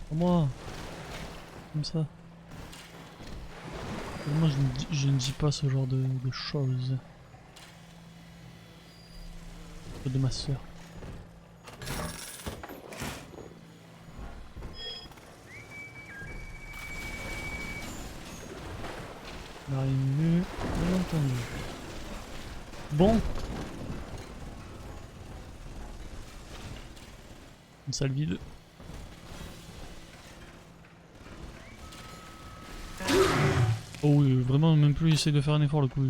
Pas moi. Comme ça. Moi je ne dis pas ce genre de choses. De ma soeur. Rien vu, bien entendu. Bon. Une salle vide. Oh oui, vraiment, même plus il essaie de faire un effort le coup.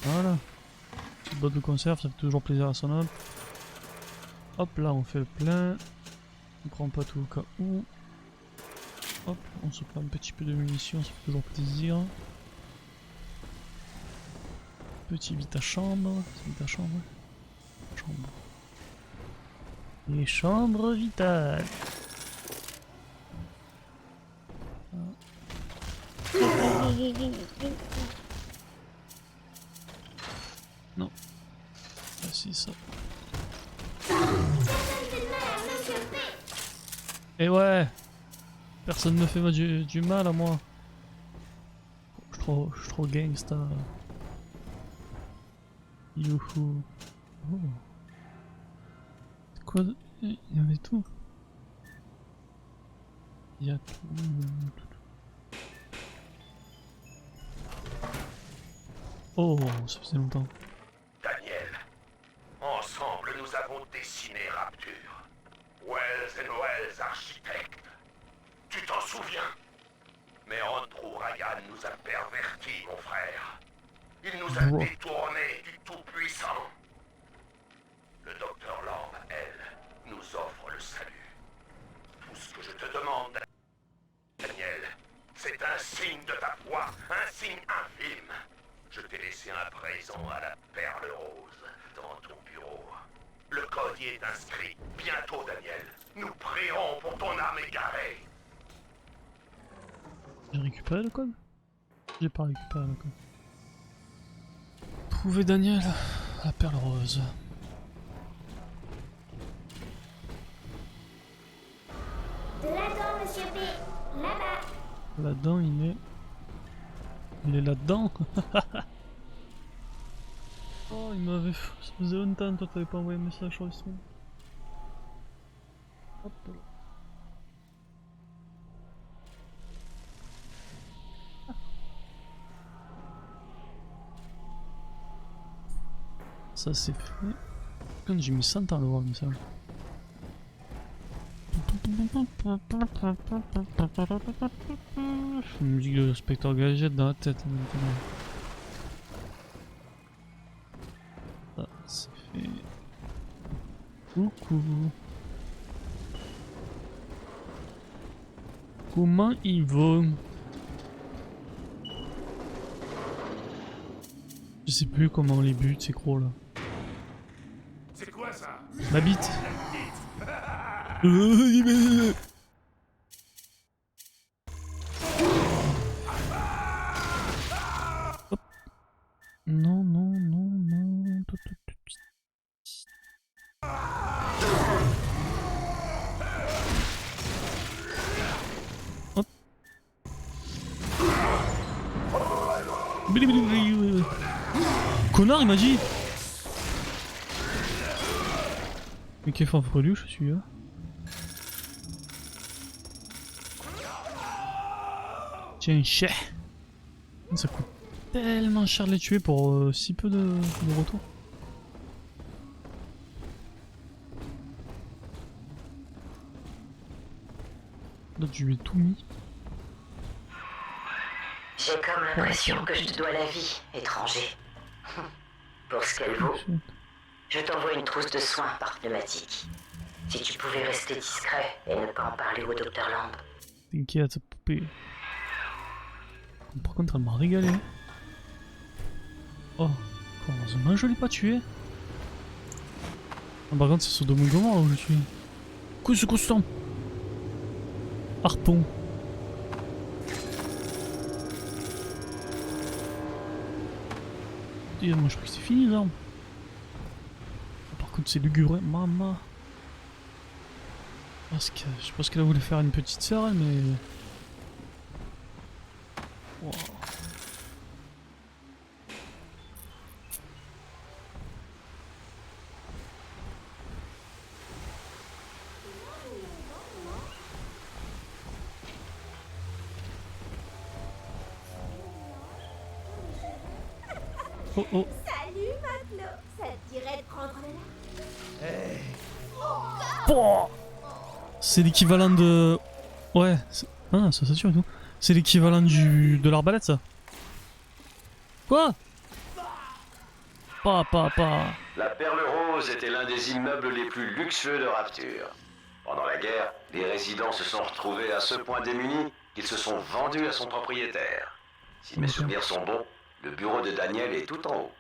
Voilà. Petite boîte de conserve, ça fait toujours plaisir à son homme. Hop là, on fait le plein. On prend pas tout au cas où. Hop, on se prend un petit peu de munitions, ça fait toujours plaisir. Petit vita chambre, c'est vita chambre. Chambre. Et chambre vitale. Non. Ah si, ça. Et ouais. Personne ne me fait du mal à moi. Je suis trop gangsta. Youhou. Oh. C'est quoi il y avait tout. Il y a tout. Oh, ça faisait longtemps. Daniel, ensemble nous avons dessiné Rapture. Wells et Wells architectes. Tu t'en souviens? Mais Andrew Ryan nous a pervertis, mon frère. Il nous a détournés du Tout-Puissant. Le docteur Lamb, elle, nous offre le salut. Tout ce que je te demande, Daniel, c'est un signe de ta foi, un signe infime. Je t'ai laissé un présent à la perle rose dans ton bureau. Le code y est inscrit. Bientôt, Daniel, nous prierons pour ton âme égarée. J'ai récupéré le code? J'ai pas récupéré le code. Trouver Daniel, la perle rose. De là-dedans, monsieur B. Là-bas. Là-dedans, il est là-dedans. Oh, il m'avait... Ça faisait longtemps, toi t'avais pas envoyé un message sur le stream. Hop là. Ça c'est fait. Quand j'ai mis 100 ans à le voir le message. Musique de Spectre Gadget dans la tête maintenant. Ça c'est fait. Coucou. Comment ils vont? Je sais plus comment on les bute ces gros là. C'est quoi ça? Ma bite. Hop. Non, non, non, non. Hop. Connard, il m'a dit. Mais quel fanfreluche je suis là. Tiens, chien. Ça coûte tellement cher de les tuer pour si peu de retour. Là, tu lui ai tout mis. J'ai comme l'impression que je te dois la vie, étranger. Pour ce qu'elle vaut, je t'envoie une trousse de soins par pneumatique. Si tu pouvais rester discret et ne pas en parler au docteur Lamb. T'inquiète, cette poupée. Par contre, elle m'a régalé. Oh, heureusement je l'ai pas tué. Ah, par contre, c'est Sodome et Gomorrhe où je suis. Quoi ce constant? Harpon. Et moi je crois que c'est fini là. Par contre c'est lugubre, maman. Parce que je pense qu'elle a voulu faire une petite sœur elle, mais... Wow. Oh oh. Salut, Matelot. Ça te dirait de prendre le C'est l'équivalent de... Ouais, ah, ça tue et tout. C'est l'équivalent de l'arbalète ça. Quoi? Pas. La Perle Rose était l'un des immeubles les plus luxueux de Rapture. Pendant la guerre, les résidents se sont retrouvés à ce point démunis qu'ils se sont vendus à son propriétaire. Si mes souvenirs sont bons, le bureau de Daniel est tout en haut.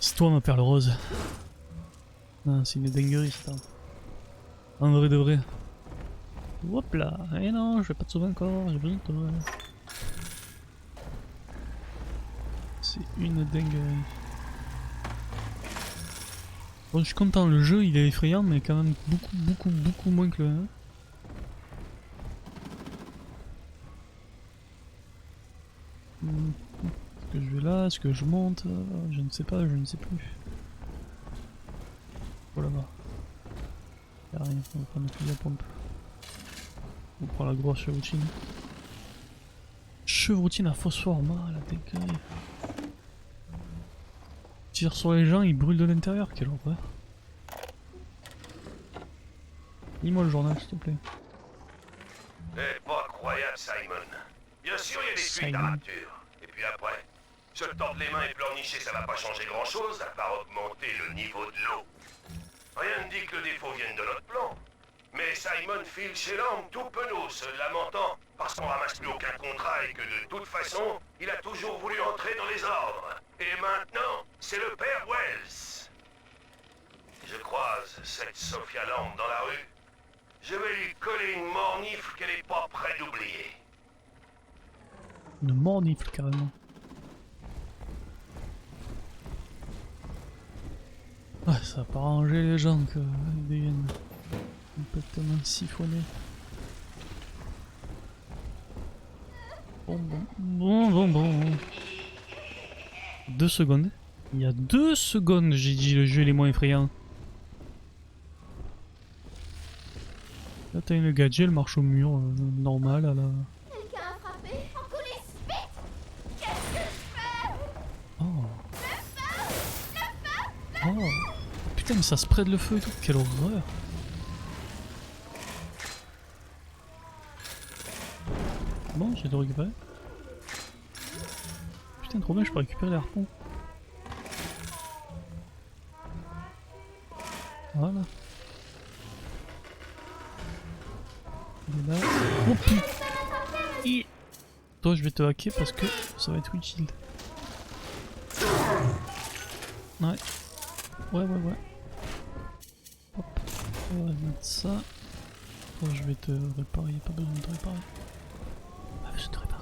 C'est toi ma perle rose. Ah, c'est une dinguerie ça. En vrai de vrai. Hop là. Eh non, je vais pas te sauver encore, j'ai besoin de toi. C'est une dinguerie. Bon, je suis content, le jeu il est effrayant, mais quand même beaucoup moins que le 1. Est-ce que je vais là? Est-ce que je monte? Je ne sais pas, je ne sais plus. Oh là-bas. Y'a rien, on va prendre le fusil à pompe. On prend la grosse chevrotine. Chevrotine à phosphore, la dégueulasse. Tire sur les gens, ils brûlent de l'intérieur, quelle horreur. Lis-moi le journal, s'il te plaît. C'est pas croyable, Simon. Bien sûr, il y a des fuites à Rapture. Et puis après, se tordre les mains et pleurnicher, ça va pas changer grand-chose, à part augmenter le niveau de l'eau. Rien ne dit que le défaut vienne de notre plan. Mais Simon file chez l'homme tout penaud, se lamentant parce qu'on ramasse plus aucun contrat et que de toute façon, il a toujours voulu entrer dans les ordres. Et maintenant, c'est le père Wells. Je croise cette Sophia Lamb dans la rue. Je vais lui coller une mornifle qu'elle est pas près d'oublier. Une mornifle carrément. Ouais, ça va pas arranger les gens qu'ils deviennent complètement siphonnés. Bon. 2 secondes. Il y a 2 secondes, j'ai dit le jeu il est moins effrayant. Là t'as une gadget, elle marche au mur, normal à la... Quelqu'un a frappé en coulisses. Vite! Qu'est-ce que je fais? Oh. Oh. Putain mais ça spread le feu et tout, quelle horreur. Bon, j'ai de récupérer. Putain trop bien, je peux récupérer les harpons. Voilà. Il est là. Oh putain. Toi je vais te hacker parce que ça va être utile. Ouais. Ouais. Hop. On va mettre ça. Toi je vais te réparer, pas besoin de te réparer. Pas besoin de te réparer.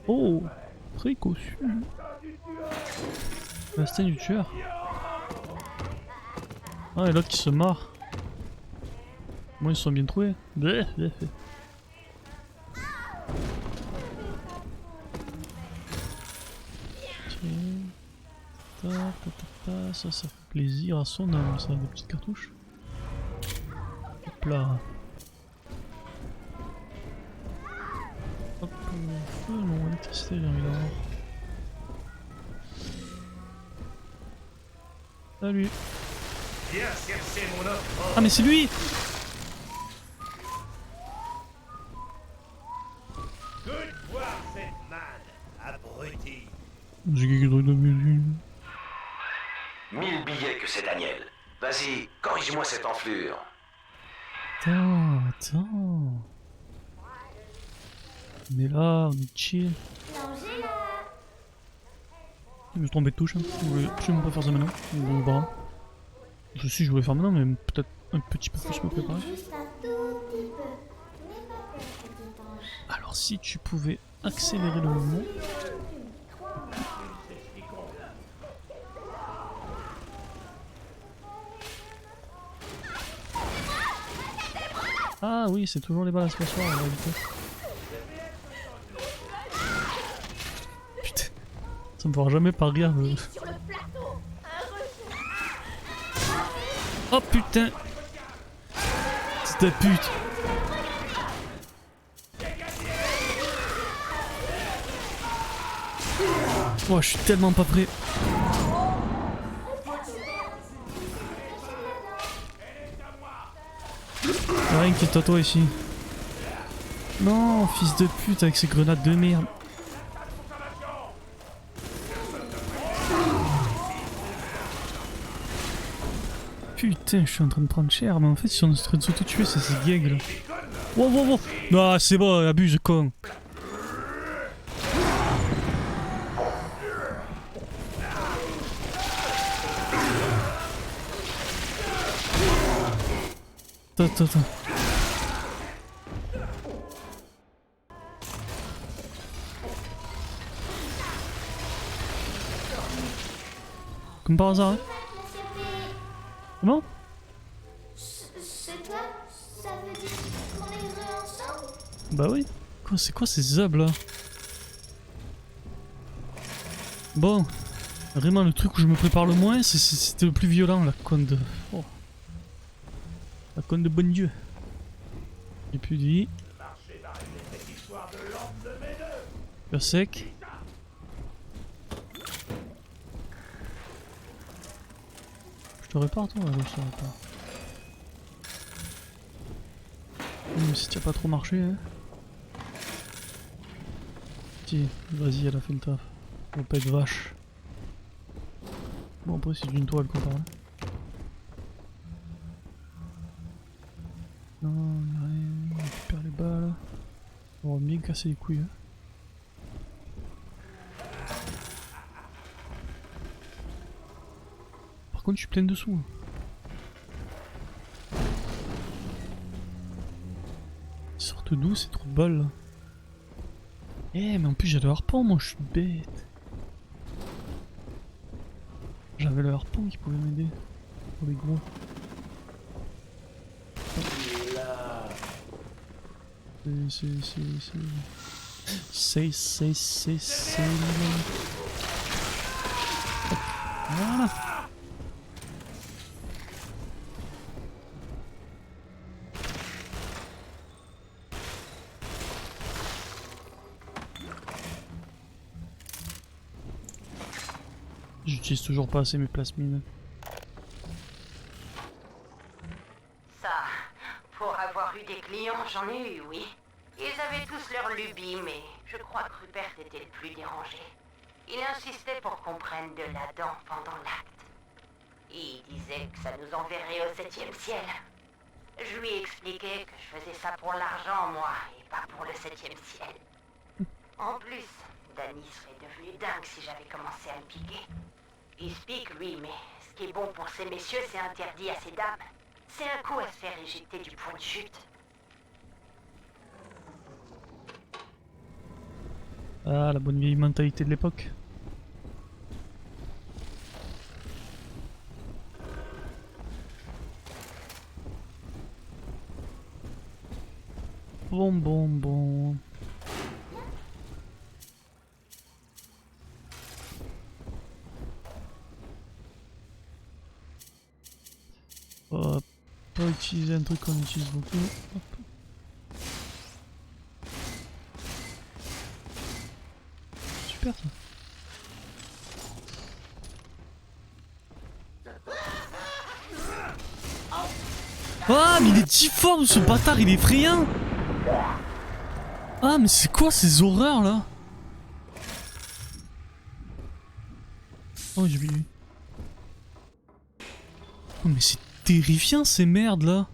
Oh, précaution. L'instinct du tueur. Ah et l'autre qui se marre. Moi ils se sont bien trouvés. Ça fait plaisir à son âme, ça, des petites cartouches. Hop là. Hop, feu, non, électricité, j'ai envie d'avoir. Salut. Ah mais c'est lui! J'ai quelque chose de musique. 1000 billets que c'est Daniel. Vas-y, corrige-moi cette enflure. Attends. On est là, on est chill. Je me suis trompé de touche, hein. Je voulais absolument pas faire ça maintenant. Je voulais faire maintenant, mais peut-être un petit peu plus me préparer. Alors si tu pouvais accélérer le mouvement. Ah oui, c'est toujours les balles à se passoire en réalité. Putain, ça me fera jamais pas rire. Oh putain, c'est ta pute. Oh, je suis tellement pas prêt. Rien qui est toi ici. Non, fils de pute avec ses grenades de merde. Putain, je suis en train de prendre cher, mais en fait, ils sont en train de s'auto-tuer, c'est ces gags là. Wow, wow, wow. Non, c'est bon, abuse, con. Attends. Comme par hasard, hein. Comment? C'est toi? Ça veut dire qu'on est heureux ensemble? Bah oui. C'est quoi ces zobs là? Bon. Vraiment, le truc où je me prépare le moins, c'était le plus violent, la conne de... Oh. La conne de bon Dieu. J'ai plus de vie. Cœur sec. Je te répare toi? Ouais, je te répare. Même si tu as pas trop marché, hein. Tiens, vas-y, elle a fait le taf. On va pas être vache. Bon, après, c'est d'une toile qu'on parle. Non, y'a rien. On récupère les balles. On va bien casser les couilles. Hein. Par contre, je suis plein de sous. Ils sortent d'où ces trous de balles là? Eh, mais en plus, j'ai le harpon, moi, je suis bête. J'avais le harpon qui pouvait m'aider. Pour les gros. C'est... Voilà. J'utilise toujours pas assez mes plasmides. Ça, pour avoir eu des clients, j'en ai eu, oui. Ils avaient tous leur lubie, mais je crois que Rupert était le plus dérangé. Il insistait pour qu'on prenne de la dent pendant l'acte. Il disait que ça nous enverrait au 7e ciel. Je lui expliquais que je faisais ça pour l'argent, moi, et pas pour le 7e ciel. En plus, Danny serait devenu dingue si j'avais commencé à me piquer. Il se pique, lui, mais ce qui est bon pour ces messieurs, c'est interdit à ces dames. C'est un coup à se faire éjecter du point de chute. Ah, la bonne vieille mentalité de l'époque. Bon. On va pas utiliser un truc qu'on utilise beaucoup. Hop. Super ça. Ah, mais il est difforme ce bâtard, il est effrayant. Ah, mais c'est quoi ces horreurs là? Oh, j'ai vu. Oh, mais c'est terrifiant ces merdes là.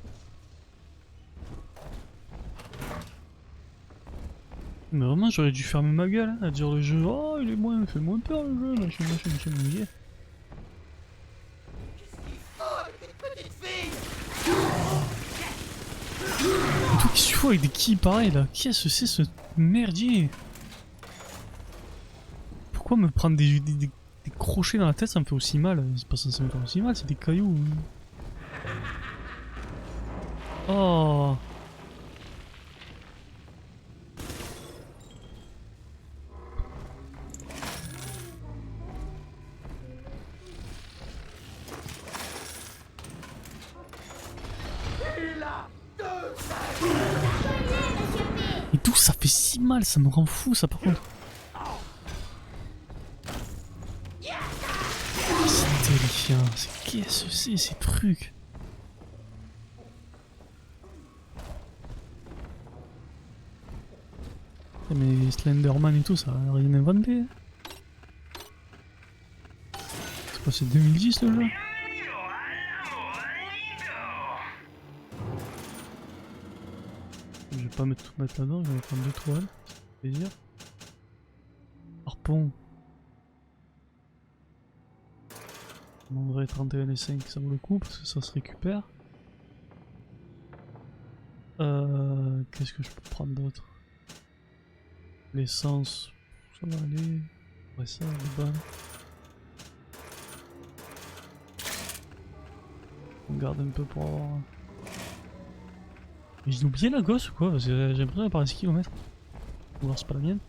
Mais vraiment, j'aurais dû fermer ma gueule hein, à dire le jeu. Oh, il fait moins peur le jeu, machin. Toi, qu'est-ce que tu fous avec des quilles pareils là? Qu'est-ce que c'est ce merdier? Pourquoi me prendre des crochets dans la tête, ça me fait aussi mal? C'est pas censé me faire aussi mal, c'est des cailloux. Oh. Et d'où ça fait si mal, ça me rend fou ça par contre. C'est terrifiant, qu'est-ce que c'est ces trucs? Mais Slenderman et tout, ça a rien inventé. C'est quoi, c'est 2010 le jeu? pas me tout mettre là-dedans, je vais prendre 2 toiles. Ça fait plaisir. Harpon. En vrai 31 et 5 ça vaut le coup parce que ça se récupère. Qu'est-ce que je peux prendre d'autre? L'essence, ça va aller. Ouais ça, les balles. On garde un peu pour avoir... Mais j'ai oublié la gosse ou quoi? Parce que j'ai l'impression qu'elle paraît 6 km. Ou alors c'est pas la mienne.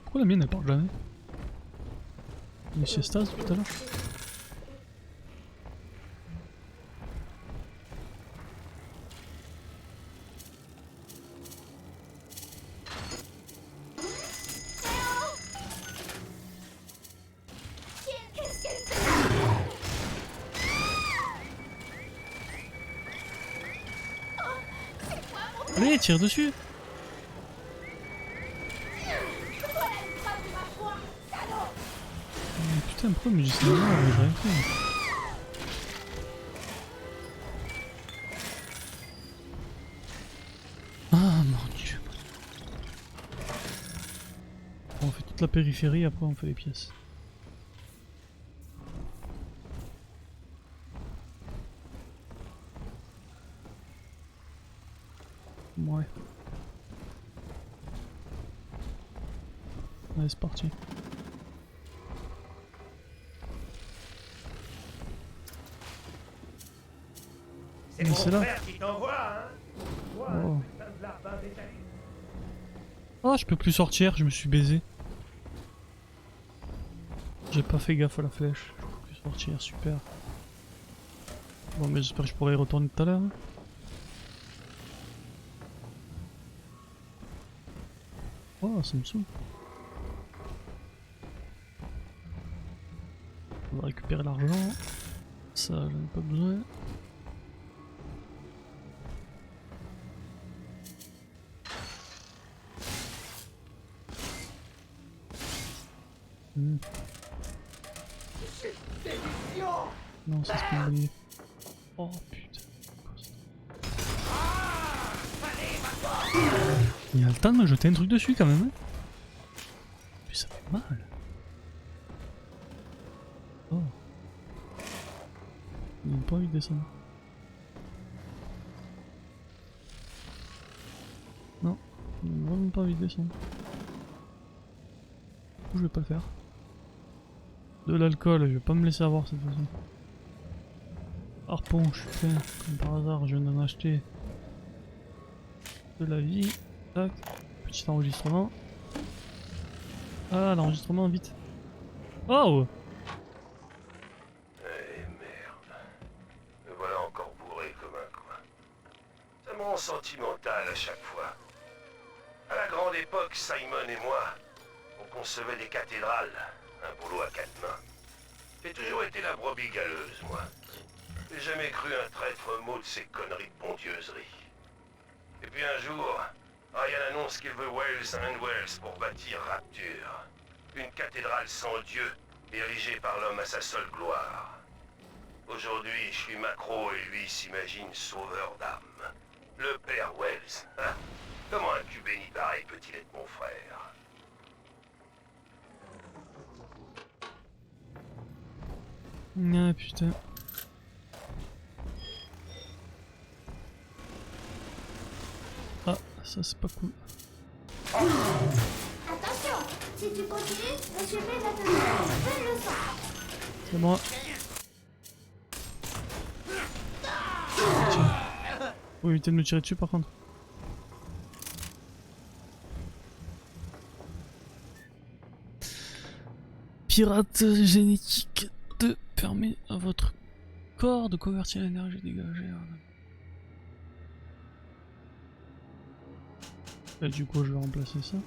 Pourquoi la mienne elle parle jamais? Une siesta tout à l'heure. Qu'est-ce qu'elle fait? Oh, c'est quoi mon Allez, tire dessus! voilà une femme de ma foi, salaud! Mais putain, pourquoi mais j'ai rien fait. Ah mon dieu. On fait toute la périphérie, après on fait les pièces. Ouais. Allez, c'est parti. C'est Mais mon c'est là. frère qui t'envoie, hein? Toi, Oh. putain de lapin détaillé. Ah, je peux plus sortir, je me suis baisé. J'ai pas fait gaffe à la flèche. Je peux plus sortir, super. Bon, mais j'espère que je pourrai y retourner tout à l'heure. Hein. Oh, ça me saoule. On va récupérer l'argent. Ça, j'en ai pas besoin. Non, ça c'est pas une bonne idée. Oh putain. Il a le temps de me jeter un truc dessus quand même. Hein. Puis ça fait mal. Oh. Il n'a pas envie de descendre. Non, il n'a vraiment pas envie de descendre. Du coup, je vais pas le faire. De l'alcool, je vais pas me laisser avoir cette façon. Harpon, je suis plein, comme par hasard, je viens d'en acheter. De la vie, tac, petit enregistrement. Ah, l'enregistrement, vite. Oh! Eh merde. Me voilà encore bourré comme un coin. Ça me rend sentimental à chaque fois. À la grande époque, Simon et moi, on concevait des cathédrales. Un boulot à 4 mains. J'ai toujours été la brebis galeuse, moi. J'ai jamais cru un traître mot de ces conneries de bondieuserie. Et puis un jour, Ryan annonce qu'il veut Wells and Wells pour bâtir Rapture. Une cathédrale sans Dieu, érigée par l'homme à sa seule gloire. Aujourd'hui, je suis Macro et lui s'imagine sauveur d'âme. Le père Wells, hein? Comment un cul béni pareil peut-il être mon frère? Ah putain. Ah, ça c'est pas cool. Attention, si tu continues, Monsieur B va te donner plein le sang. C'est moi. Tiens. Faut éviter de me tirer dessus par contre. Pirate génétique 2 permet à votre corps de convertir l'énergie dégagée. Et du coup je vais remplacer ça.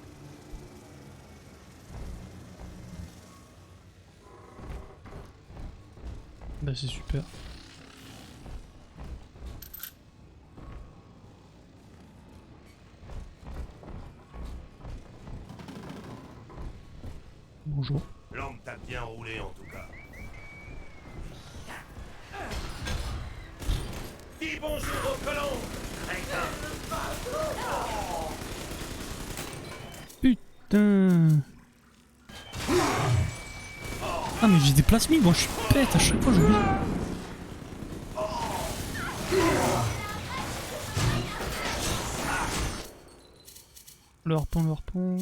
Bah c'est super. Bonjour. L'homme t'a bien roulé en tout cas. Dis bonjour aux colons. Putain. Ah mais j'ai des plasmides, moi je suis bête, à chaque fois j'oublie. Le harpon, le harpon.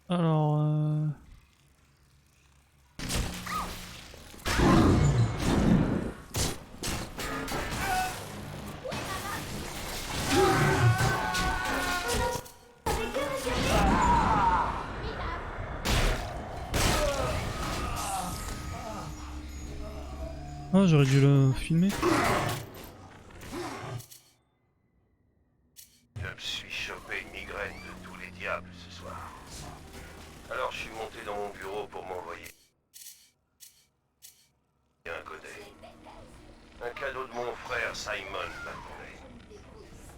Alors ah, j'aurais dû le filmer. Je me suis chopé une migraine de tous les diables ce soir. Alors je suis monté dans mon bureau pour m'envoyer un godet. Un cadeau de mon frère Simon m'attendait.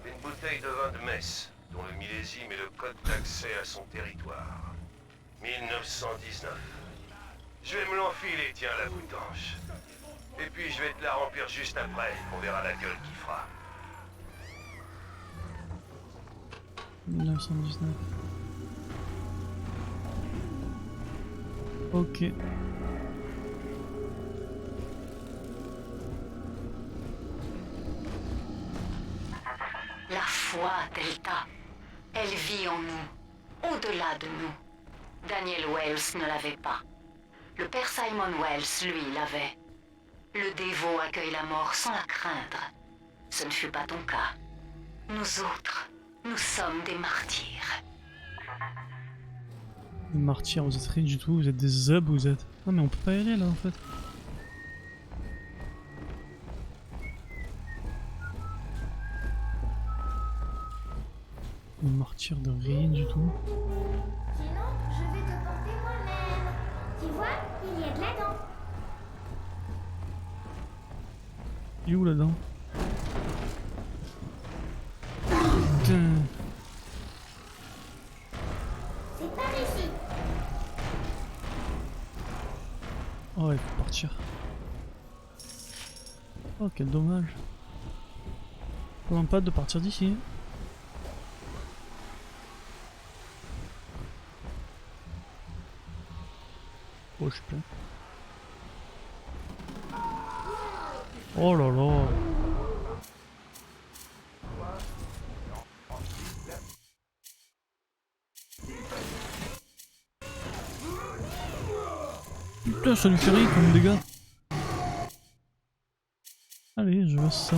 Une bouteille de vin de messe, dont le millésime est le code d'accès à son territoire. 1919. Je vais me l'enfiler, tiens, la boutanche. Et puis je vais te la remplir juste après, on verra la gueule qu'il fera. 1919. Ok. La foi, Delta, elle vit en nous, au-delà de nous. Daniel Wells ne l'avait pas. Le père Simon Wells, lui, l'avait. Le dévot accueille la mort sans la craindre. Ce ne fut pas ton cas. Nous autres, nous sommes des martyrs. Les martyrs, vous êtes rien du tout, vous êtes des zubs, vous êtes. Non mais on peut pas y aller là en fait. Les martyrs de rien du tout. Sinon, je vais te porter moi-même. Tu vois, il y a de la dent. Il est où là-dedans? Putain. C'est par ici. Oh, il faut partir. Oh, quel dommage. Comment pas de partir d'ici. Oh, je suis plein. Oh là là. Putain, ça lui fait rire comme dégâts. Allez, je veux ça.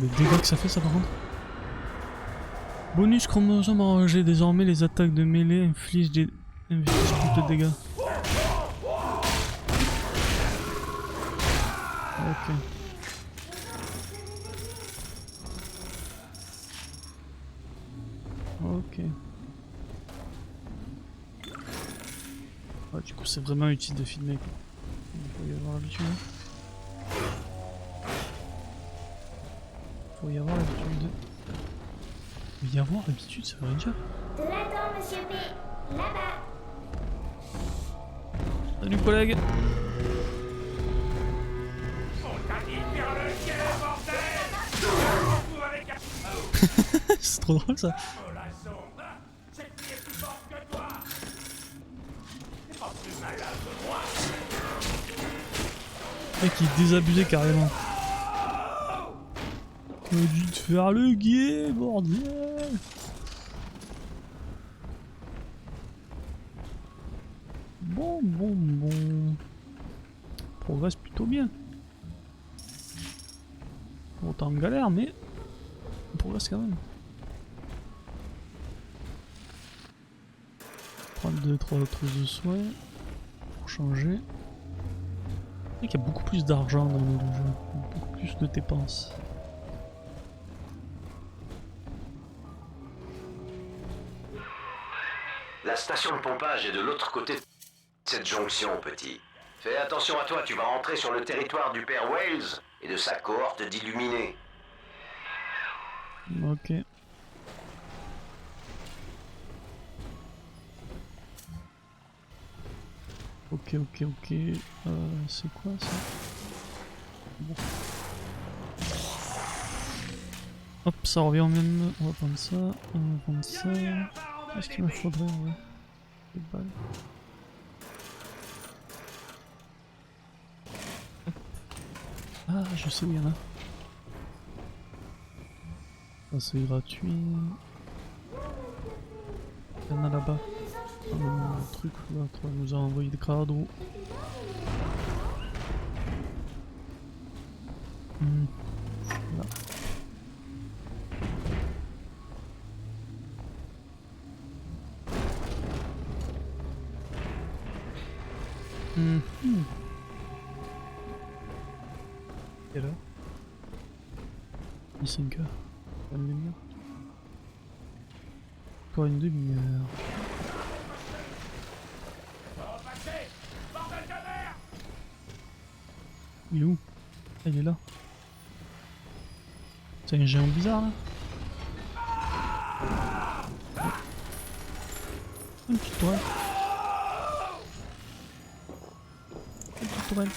Les dégâts que ça fait ça par contre. Bonus chromosome enragé, désormais les attaques de mêlée infligent plus de dégâts. Ok. Ok. Ah, du coup c'est vraiment utile de filmer quoi. Il faut y avoir l'habitude. Faut y avoir l'habitude. Y avoir l'habitude, ça veut rien dire. De la dent, monsieur P. Là-bas. Salut collègue. On t'a dit de faire le chien, bordel. Vous avec un C'est trop drôle ça. oh la sonde. Cette fille est plus forte que toi. C'est pas plus malade que moi. Le mec il est désabusé carrément. T'aurais dû te faire le guet, bordel. Bon. On progresse plutôt bien. Autant en galère, mais on progresse quand même. Prendre 2-3 trousses de soins pour changer. Il y a beaucoup plus d'argent dans le jeu, beaucoup plus de dépenses. La station de pompage est de l'autre côté de cette jonction, petit. Fais attention à toi, tu vas rentrer sur le territoire du père Wales et de sa cohorte d'illuminés. Ok. Ok, c'est quoi ça? Bon. Hop, ça revient au même. On va prendre ça, on va prendre ça. Qu'est-ce qu'il me faudrait en vrai? Des balles. Hop. Ah, je sais où il y en a. Ça c'est gratuit. Il y en a là-bas. Le truc, l'autre nous a envoyé des cadeaux. Là. Et là 5 heures. Une demi-heure. Encore une demi-heure. Il est où? Ah, il est là. C'est un géant bizarre là. Une petite toile. Une petite toile.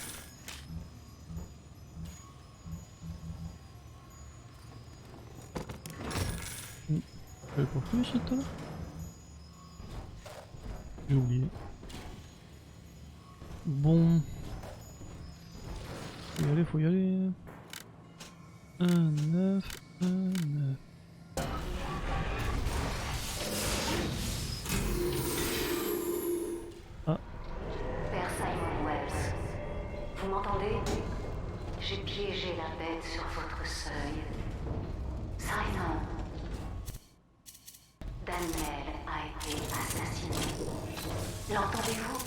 J'avais pas fait cette toile là. J'ai oublié. Bon. Faut y aller. 1, 9, 1, 9. Ah. Père Simon Wells, vous m'entendez? J'ai piégé la bête sur votre seuil. Simon. Daniel a été assassiné. L'entendez-vous?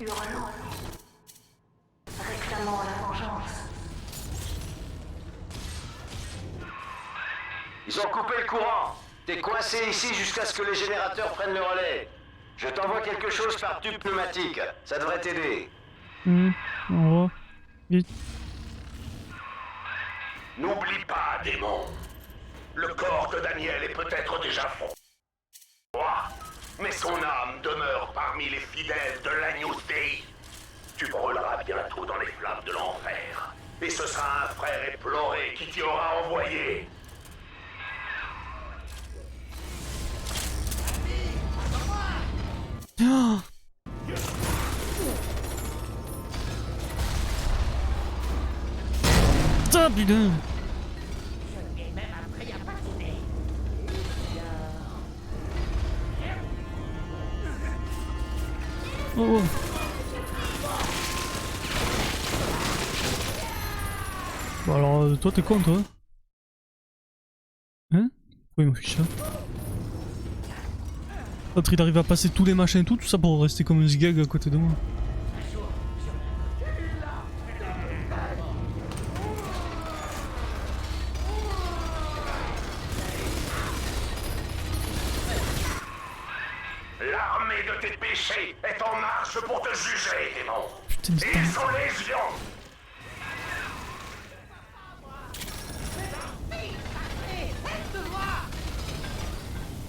Hurlant. Réclamant la vengeance. Ils ont coupé le courant. T'es coincé ici jusqu'à ce que les générateurs prennent le relais. Je t'envoie quelque chose par tube pneumatique. Ça devrait t'aider. On va. Vite. N'oublie pas, démon. Le corps de Daniel est peut-être déjà froid, mais son âme demeure parmi les fidèles de l'Agnus Dei. Tu brûleras bientôt dans les flammes de l'enfer, et ce sera un frère éploré qui t'y aura envoyé. Oh. Putain, putain. Oh. Bon alors, toi t'es con toi? Hein? Pourquoi il m'a fait ça? L'autre il arrive à passer tous les machins et tout ça pour rester comme un zigag à côté de moi. L'armée de tes péchés est en marche pour te juger, démon. Putain, Et ils sont légions.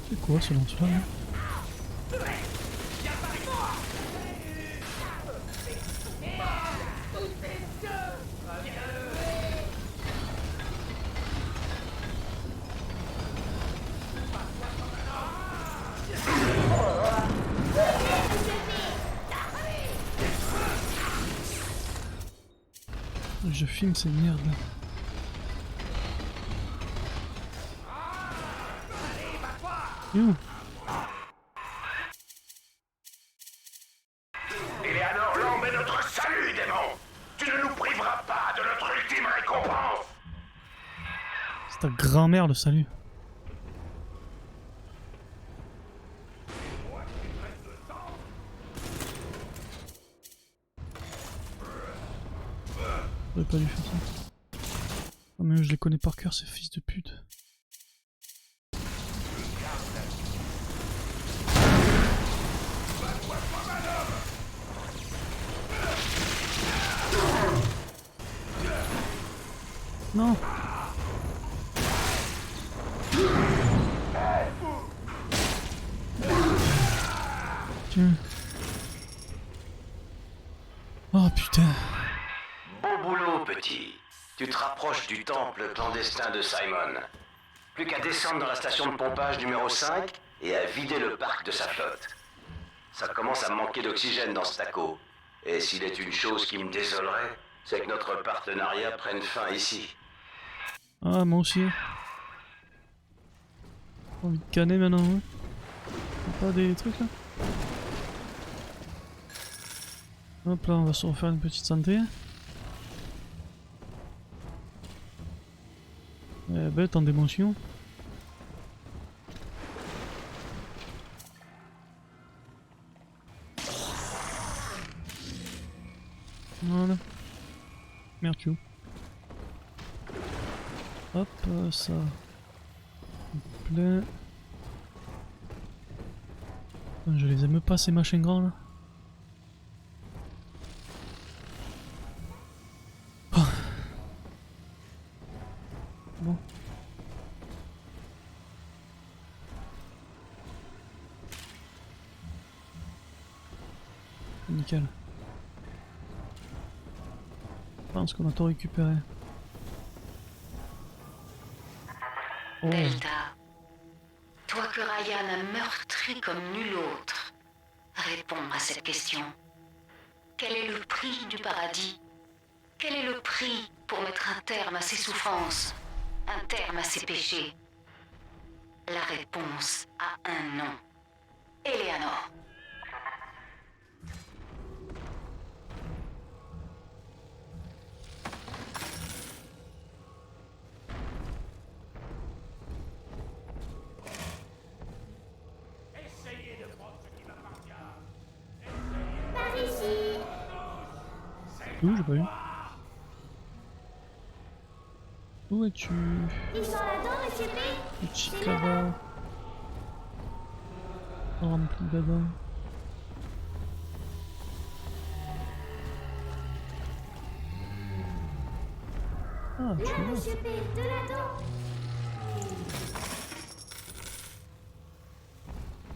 C'est quoi ce lance-flamme là? Je filme ces merdes là. Eleanor Lamb est notre salut, démon. Tu ne nous priveras pas de notre ultime récompense. C'est ta grand-mère le salut. J'aurais pas dû faire ça. Oh mais je les connais par cœur ces fils de pute. Non. Tiens. putain. Beau boulot, petit. Tu te rapproches du temple clandestin de Simon. Plus qu'à descendre dans la station de pompage numéro 5 et à vider le parc de sa flotte. Ça commence à me manquer d'oxygène dans ce taco. Et s'il est une chose qui me désolerait, c'est que notre partenariat prenne fin ici. Ah, moi aussi. J'ai envie de canner maintenant, hein. Y'a pas des trucs là? Hop là, on va se refaire une petite santé. Bête en démotion. Voilà. Merde, tu es où? Hop, ça. Plein. Je les aime pas ces machins grands là. Oh. Bon. Nickel. Je pense qu'on a tout récupéré. Oh. Delta, toi que Ryan a meurtri comme nul autre, réponds à cette question. Quel est le prix du paradis? Quel est le prix pour mettre un terme à ses souffrances, un terme à ses péchés? La réponse a un nom. Eleanor. Par ici. Où j'ai pas vu? Où es-tu? Ils sont là-dedans, monsieur P. Le Chicaba. Rempli d'Adam. Ah, tu Là, vois. monsieur P, de là-dedans.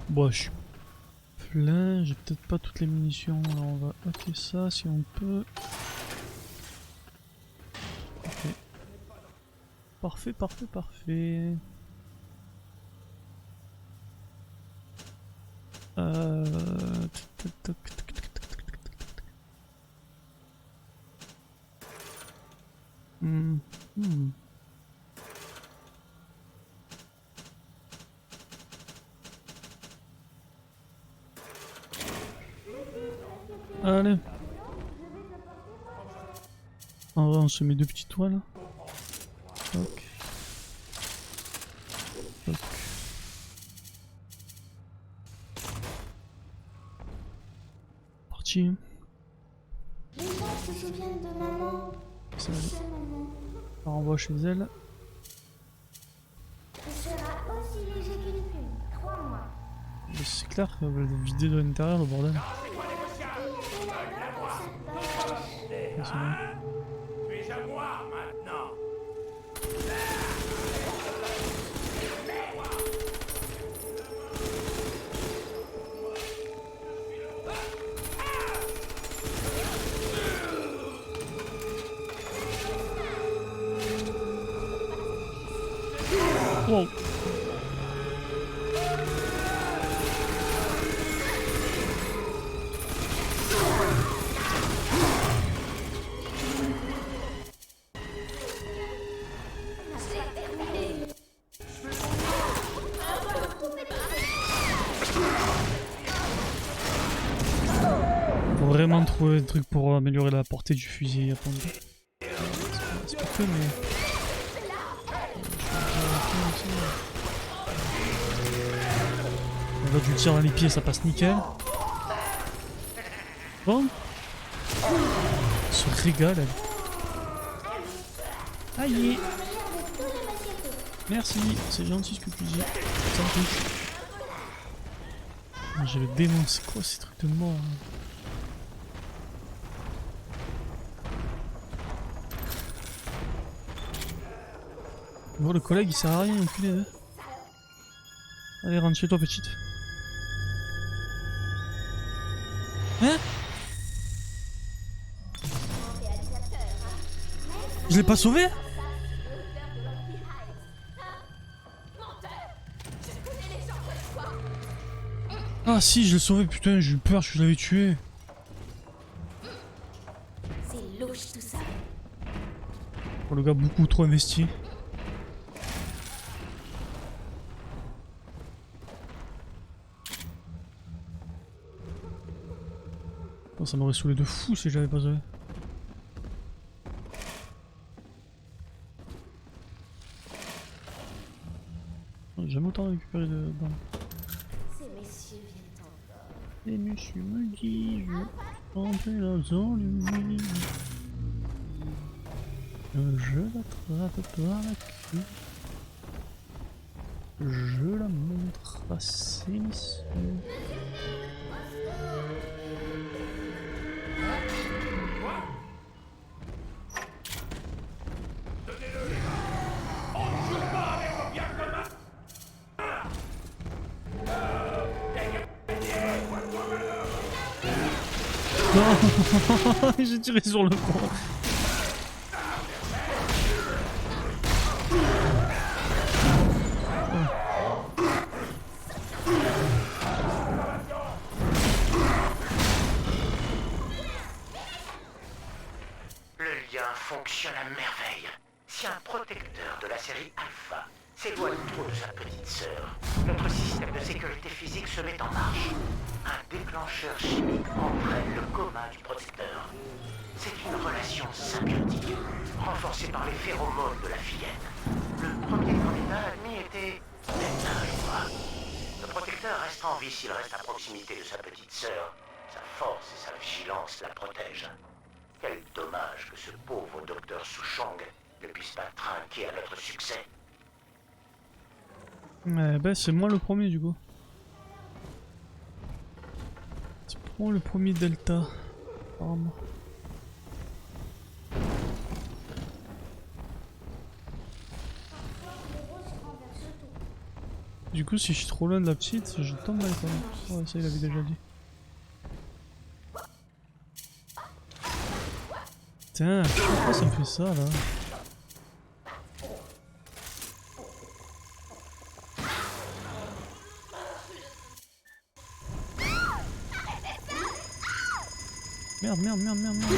Bon, je suis plein, j'ai peut-être pas toutes les munitions, alors on va hacker ça si on peut. Ok. Parfait, parfait, parfait. Tac, tac, tac, tac, tac, tac, tac, tac, tac. Hmm. Allez. En vrai, on se met deux petites toiles. Toc. Toc. Parti. Les gens se souviennent de maman. Ça, C'est maman. on renvoie chez elle. Il sera aussi léger qu'une plume, crois-moi. Mais c'est clair qu'elle va le vider de l'intérieur, le bordel. C'est bon. Tu es à moi maintenant. Wow. Faut vraiment trouver des trucs pour améliorer la portée du fusil à pompe. C'est pas que, mais... On va du tir dans les pieds, ça passe nickel. Bon. Elle se régale, elle. Aïe. Merci, c'est gentil ce que tu dis. Ça me touche. J'ai le démon, c'est quoi ces trucs de mort hein? Bon, le collègue il sert à rien, enculé. Hein. Allez, rentre chez toi, petite. Hein? Je l'ai pas sauvé? Ah si, je l'ai sauvé, putain, j'ai eu peur, je l'avais tué. C'est louche tout ça. Oh, le gars beaucoup trop investi. Oh, ça m'aurait saoulé de fou si j'avais pas sauvé. J'ai jamais autant récupéré de balles. Ces messieurs viennent encore. Les messieurs me disent, tremper la zone humide. Je l'attrape par la queue. Je la montre à ses messieurs. Non, j'ai tiré sur le con. Le lien fonctionne à merveille. Si un protecteur de la série Alpha s'éloigne trop de sa petite sœur, notre système de sécurité physique se met en marche. Un déclencheur chimique entraîne le coma du protecteur. C'est une relation symbiotique, renforcée par les phéromones de la fillette. Le premier candidat admis était Delta et moi. Le protecteur reste en vie s'il reste à proximité de sa petite sœur. Sa force et sa vigilance la protègent. Quel dommage que ce pauvre docteur Souchong ne puisse pas trinquer à notre succès. Ben c'est moi le premier du coup. C'est moi le premier Delta. Apparemment. Du coup si je suis trop loin de la petite, je tombe là quand même. Ouais ça il avait déjà dit. Putain, pourquoi ça me fait ça là? Merde, merde, merde, merde, merde.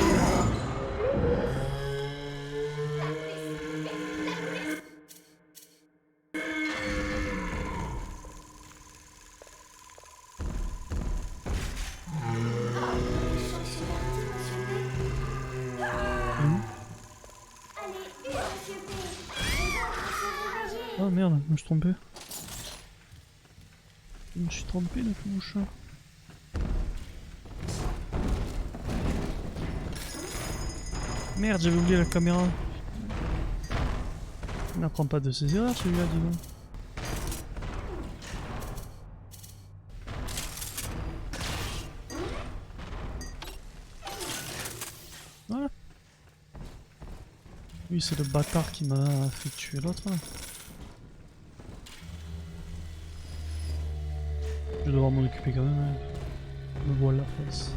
Oh merde, je me suis trompé. Je me suis trompé de touche. Merde, j'avais oublié la caméra. Il n'apprend pas de ses erreurs celui-là, dis donc. Voilà. Oui, c'est le bâtard qui m'a fait tuer l'autre. Je vais devoir m'en occuper quand même. Me voile la face.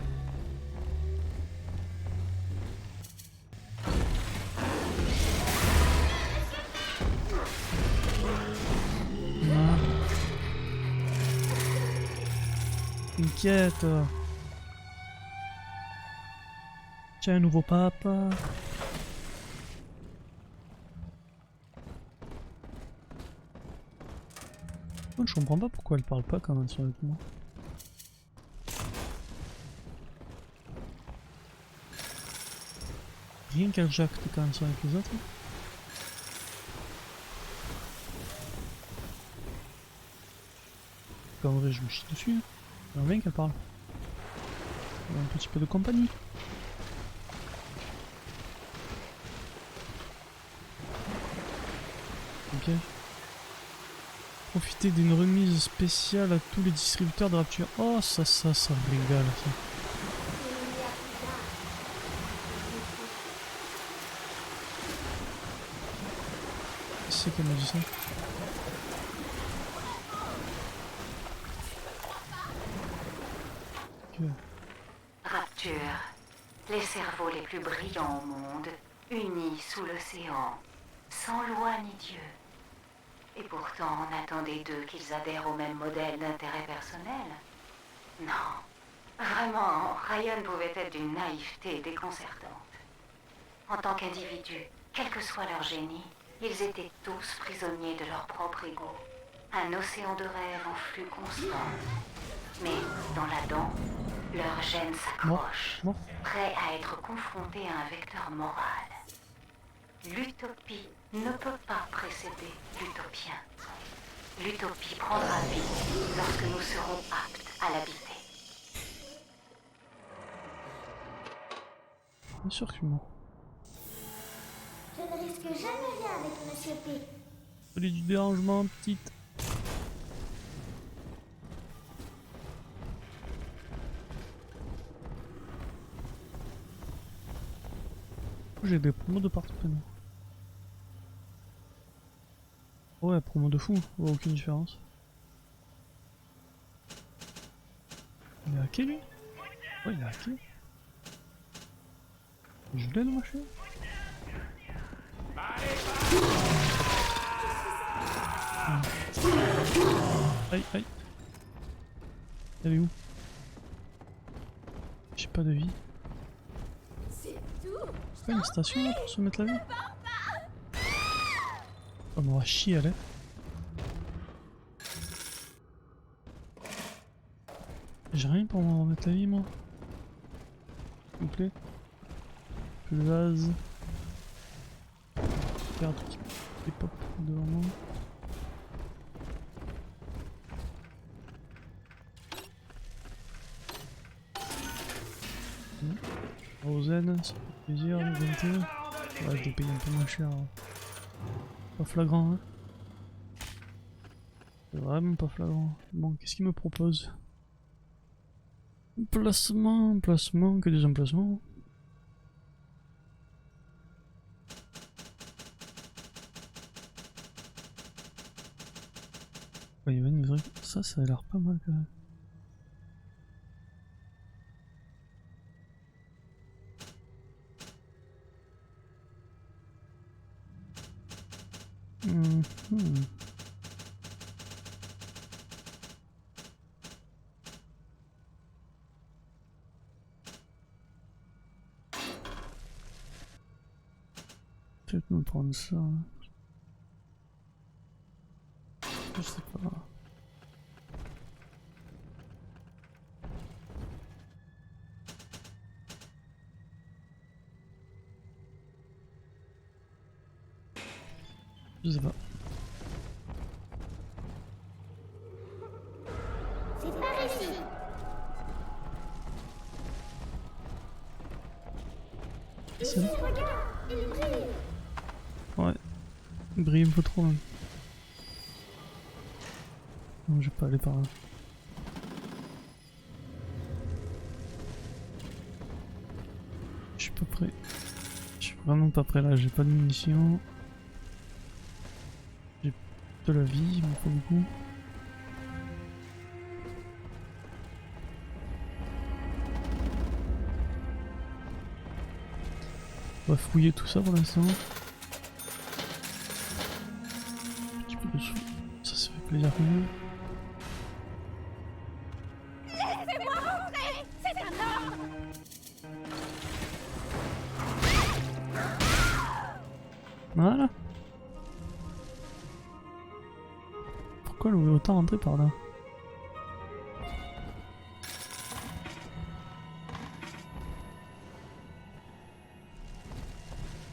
T'inquiète. Tiens, un nouveau papa. Je comprends pas pourquoi elle parle pas quand elle est avec moi. Rien qu'elle jacte quand elle est avec les autres. En vrai, je me chie dessus. J'aimerais bien qu'elle parle. Un petit peu de compagnie. Ok. Profiter d'une remise spéciale à tous les distributeurs de Rapture. Oh, ça régale ça. Qui c'est qu'elle m'a dit ça? Rapture, les cerveaux les plus brillants au monde unis sous l'océan, sans loi ni Dieu. Et pourtant, on attendait d'eux qu'ils adhèrent au même modèle d'intérêt personnel. Non, vraiment, Ryan pouvait être d'une naïveté déconcertante. En tant qu'individus, quel que soit leur génie, ils étaient tous prisonniers de leur propre ego. Un océan de rêves en flux constant. Mais dans la dent, leur gène s'accroche, Bon. prêt à être confronté à un vecteur moral. L'utopie ne peut pas précéder l'utopien. L'utopie prendra vie lorsque nous serons aptes à l'habiter. Bien sûr que je suis mort. Je ne risque jamais rien avec Monsieur P. Salut du dérangement, petite. J'ai des promos de partout maintenant. Ouais, promo de fou, aucune différence. Il est hacké lui? Ouais, il est hacké. Je l'ai le machin. Aïe, aïe. Elle est où? J'ai pas de vie. C'est tout. C'est pas une station là pour se mettre la vie? Oh, on va chier, elle est. J'ai rien pour me remettre la vie, moi. S'il vous plaît. Plus le vase. Faire un truc qui pop devant moi. Rosen, ça fait plaisir, le 21. Ouais, je l'ai payé un peu moins cher. Pas flagrant, hein. C'est vraiment pas flagrant. Bon, qu'est-ce qu'il me propose? Emplacement, emplacement, que des emplacements. Ouais, il y a une vraie... Ça a l'air pas mal quand même. Peut-être me prendre ça. Je sais pas. Je sais pas. C'est par ici. C'est là. Regarde, il brille. Ouais. Il brille un peu trop même. Non, je vais pas aller par là. Je suis pas prêt. Je suis vraiment pas prêt là, j'ai pas de munitions. J'ai de la vie, mais pas beaucoup. On va fouiller tout ça pour l'instant. Un petit peu de sous. Ça fait plaisir quand même. Laissez-moi rentrer. C'est un ordre. Voilà. Pourquoi elle voulait autant rentrer par là?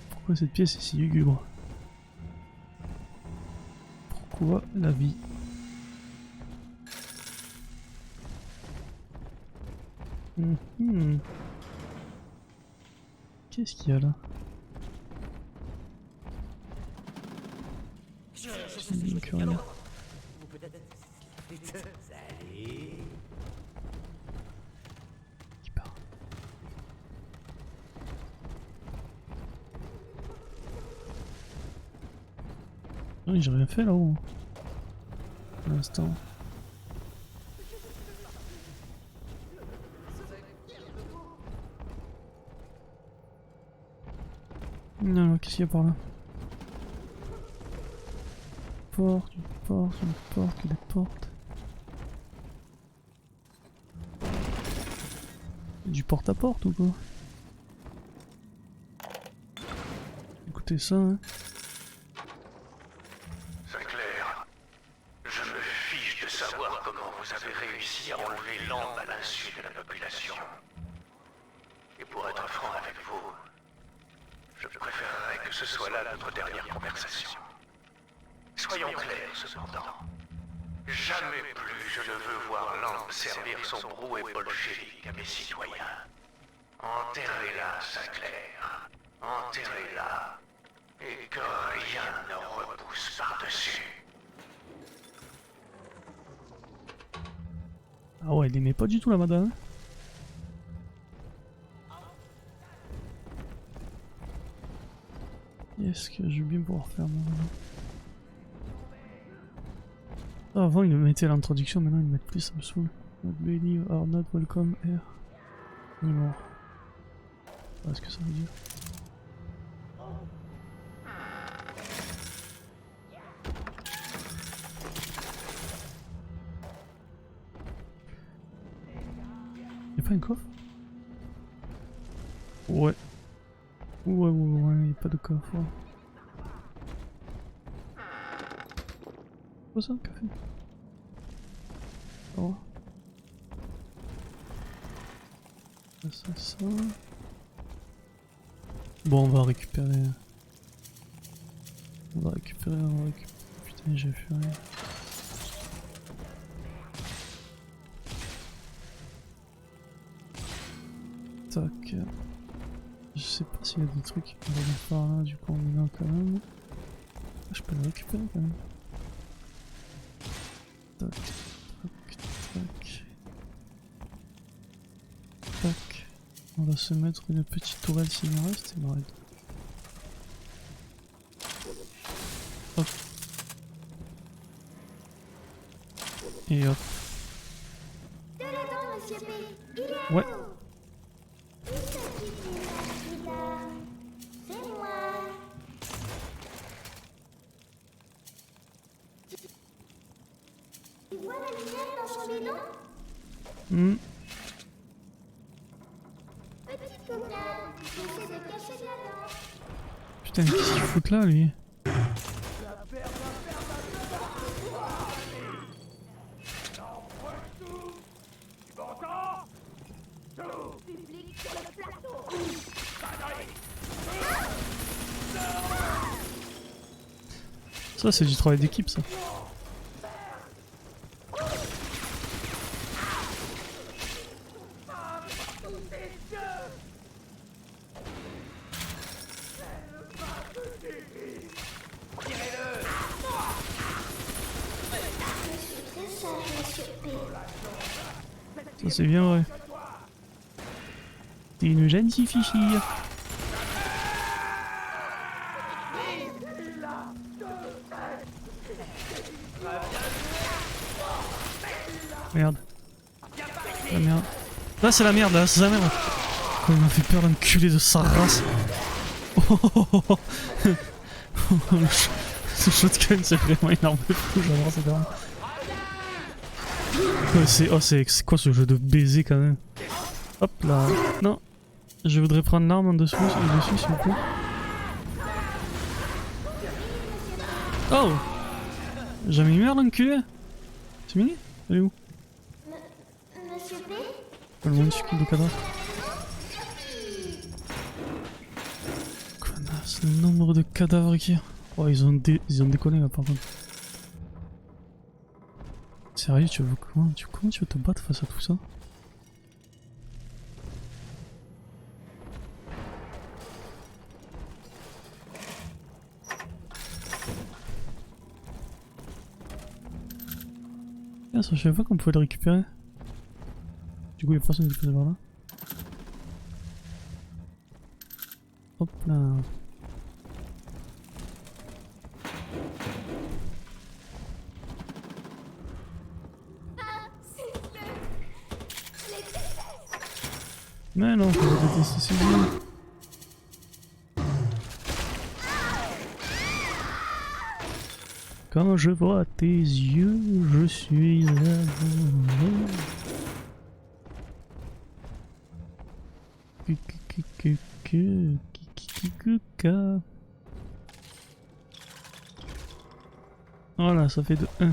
Pourquoi cette pièce est si lugubre? Pourquoi la vie? Qu'est-ce qu'il y a là? Je dis que rien. Qui part? Oui, j'ai rien fait là-haut. Pour l'instant. Non, non, qu'est-ce qu'il y a par là? Porte, une porte, une porte, des portes. Du porte-à-porte ou quoi? Écoutez ça, hein. Sinclair, je me fiche de savoir comment vous avez réussi à enlever l'âme à l'insu de la population. Et pour être franc avec vous, je préférerais que ce soit là notre dernière conversation. Soyons clairs cependant. Jamais plus je ne veux voir l'âme servir son brouet bolchevique à mes citoyens. Enterrez-la, Sinclair. Enterrez-la. Et que rien ne repousse par-dessus. Ah ouais, il aimait pas du tout la madame. Est-ce que je vais bien pouvoir faire mon... Ah, avant ils me mettaient à l'introduction, maintenant ils me mettent plus, ça me saoule. Not ready or not welcome here. Ni mort. Ah, ce que ça veut dire. Y'a pas un coffre? Ouais. Ouais, y'a pas de coffre. Quoi ça, café? Oh. Ça. Bon, on va récupérer. Putain, j'ai fait rien. Tac. Je sais pas s'il y a des trucs qui vont venir par là, du coup on est là quand même. Ah, je peux le récupérer quand même. Tac. On va se mettre une petite tourelle s'il me reste, il me reste. Hop. Et hop. Ouais. Mmh. Putain, qu'est-ce qu'il fout là, lui? Ça, c'est du travail d'équipe, ça. Ça c'est bien vrai. T'es une gentille fichire. Merde. La merde. Là c'est la merde, là c'est la merde. Quand il m'a fait peur l'enculé de sa race. Ce shotgun c'est vraiment une arme de fou, j'adore cette arme. C'est quoi ce jeu de baiser quand même? Hop là. Non. Je voudrais prendre l'arme en dessous, s'il vous plaît. Oh! Jamais eu merde l'enculé? C'est mini? Elle est où? Monsieur P? Le monde de cadavre. Connasse, le nombre de cadavres qu'il y a. Oh, ils ont déconné là par contre. Sérieux, comment tu veux te battre face à tout ça? Ah, ça, je savais pas qu'on pouvait le récupérer. Du coup, il y a personne qui peut aller par là. Hop là. Mais non, faut le détester, c'est bien. Quand je vois tes yeux, je suis amoureux. Voilà, ça fait de 1.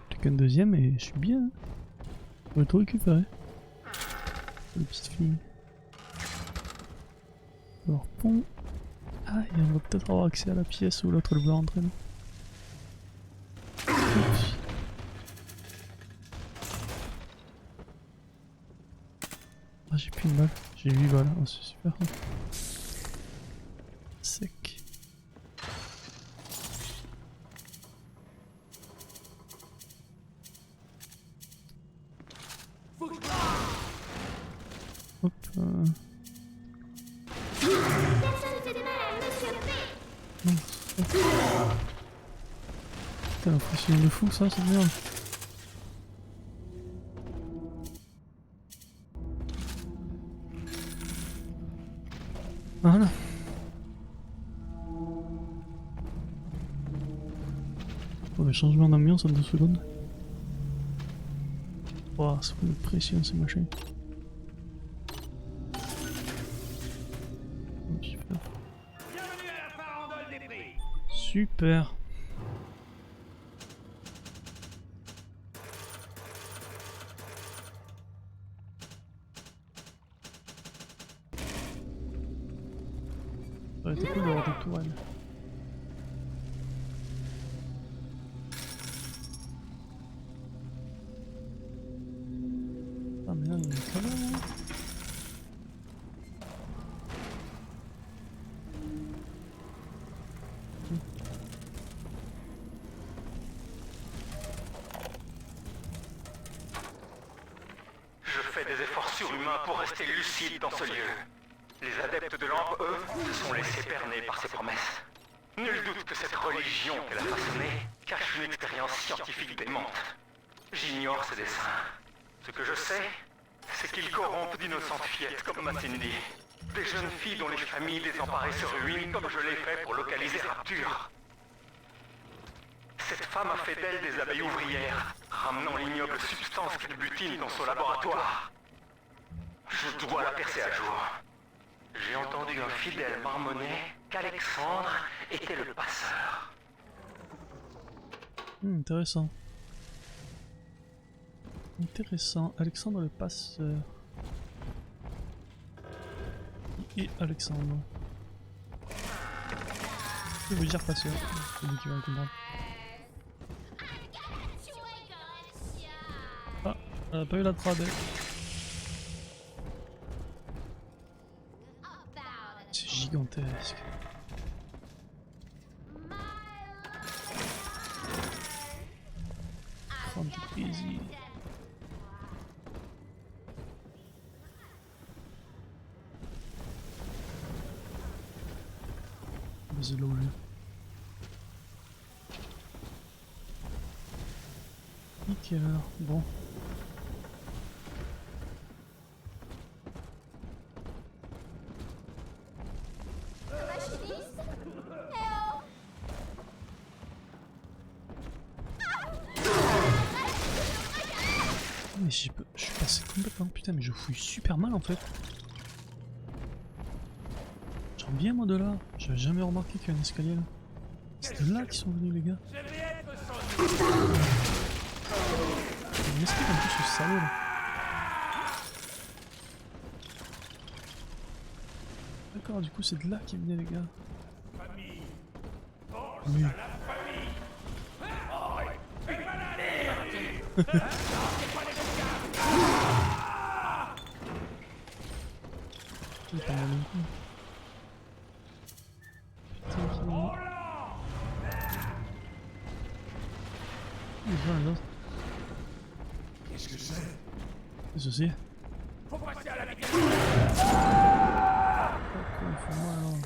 J'ai qu'un deuxième et je suis bien. On va tout récupérer. La petite fille. Alors, pont. Ah, et on va peut-être avoir accès à la pièce où l'autre le veut rentrer. Ah, j'ai plus une balle. J'ai 8 balles. Oh, c'est super. Sec. Hop. Personne ne fait de mal à Monsieur P. Non. Putain, l'impression de fou ça, c'est bien. Voilà. Pour le changement d'ambiance en 2 secondes. Wow, ça fait de pression ces machins. Bienvenue à la farandole des prix. Super. Ça aurait été cool d'avoir des tourelles. Ah mais là il y a une caméra là. Je fais des efforts surhumains pour rester lucide dans ce lieu. Les adeptes de l'Ambre, eux, se sont laissés berner par ses promesses. Nul doute que cette religion qu'elle a façonnée cache une expérience scientifique démente. J'ignore ses desseins. Ce que je sais, c'est qu'ils corrompent d'innocentes fillettes comme Mathilde. Des jeunes filles dont les familles désemparées se ruinent comme je l'ai fait pour localiser Rapture. Cette femme a fait d'elle des abeilles ouvrières, ramenant l'ignoble substance qu'elle butine dans son laboratoire. Je dois la percer à jour. J'ai entendu un fidèle marmonner qu'Alexandre était le passeur. Intéressant. Intéressant. Alexandre le passeur. Et Alexandre. Je veux dire passeur. C'est lui qui va le comprendre. Ah, elle a pas eu la trad. C'est gigantesque. Oh, c'est crazy. C'est là où je... Nickel alors, bon. Mais je suis passé complètement, putain mais je fouille super mal en fait. J'en viens moi de là, j'avais jamais remarqué qu'il y a un escalier là. C'est de là qu'ils sont venus les gars. Je vais être son... Il m'explique en plus ce salaud là. D'accord, du coup c'est de là qu'ils venaient les gars. Famille. Oui. Il est pas mal non plus. Putain, qui est bon. Il est là l'autre. Qu'est-ce que c'est? Ceci. Faut passer à la vitesse. Pourquoi il faut moi alors?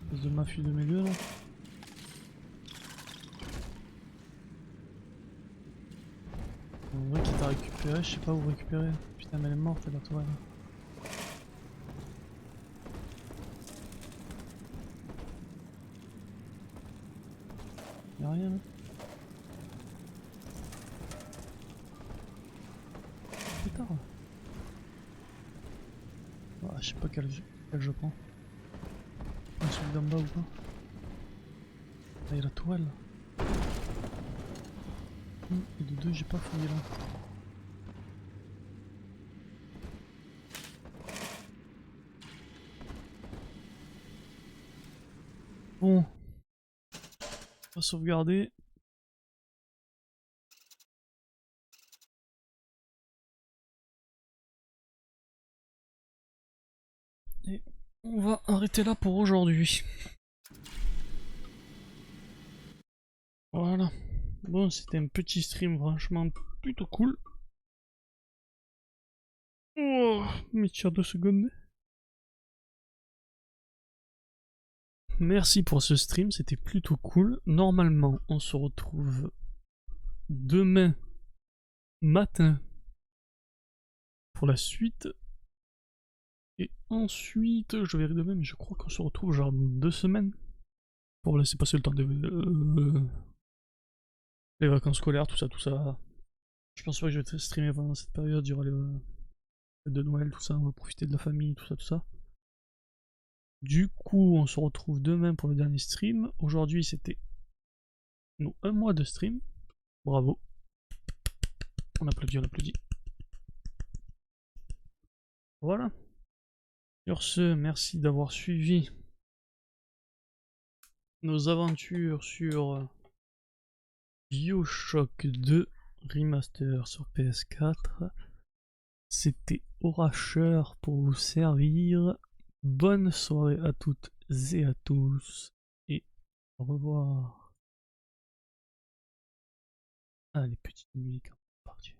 Espèce de mafieux de mes deux là. En vrai qu'il t'a récupéré, je sais pas où récupérer. Putain mais elle est morte la toile. Y'a rien là. Pétard. Ah, je sais pas quel je prends. Un celui d'en bas ou pas. Ah, y'a la toile. Et de deux, j'ai pas fouillé là. Bon. On va sauvegarder. Et on va arrêter là pour aujourd'hui. Voilà. Bon, c'était un petit stream franchement plutôt cool. Oh, mais tiens 2 secondes. Merci pour ce stream, c'était plutôt cool. Normalement, on se retrouve demain matin pour la suite. Et ensuite, je verrai demain, mais je crois qu'on se retrouve genre dans 2 semaines. Pour laisser passer le temps des les vacances scolaires, tout ça, tout ça. Je pense pas que je vais streamer pendant cette période, il y aura les fêtes de Noël, tout ça, on va profiter de la famille, tout ça, tout ça. Du coup, on se retrouve demain pour le dernier stream. Aujourd'hui, c'était nous 1 mois de stream. Bravo. On applaudit, on applaudit. Voilà. Sur ce, merci d'avoir suivi nos aventures sur BioShock 2 Remaster sur PS4. C'était Horacheur pour vous servir. Bonne soirée à toutes et à tous. Et au revoir. Ah, les petites musiques, partir.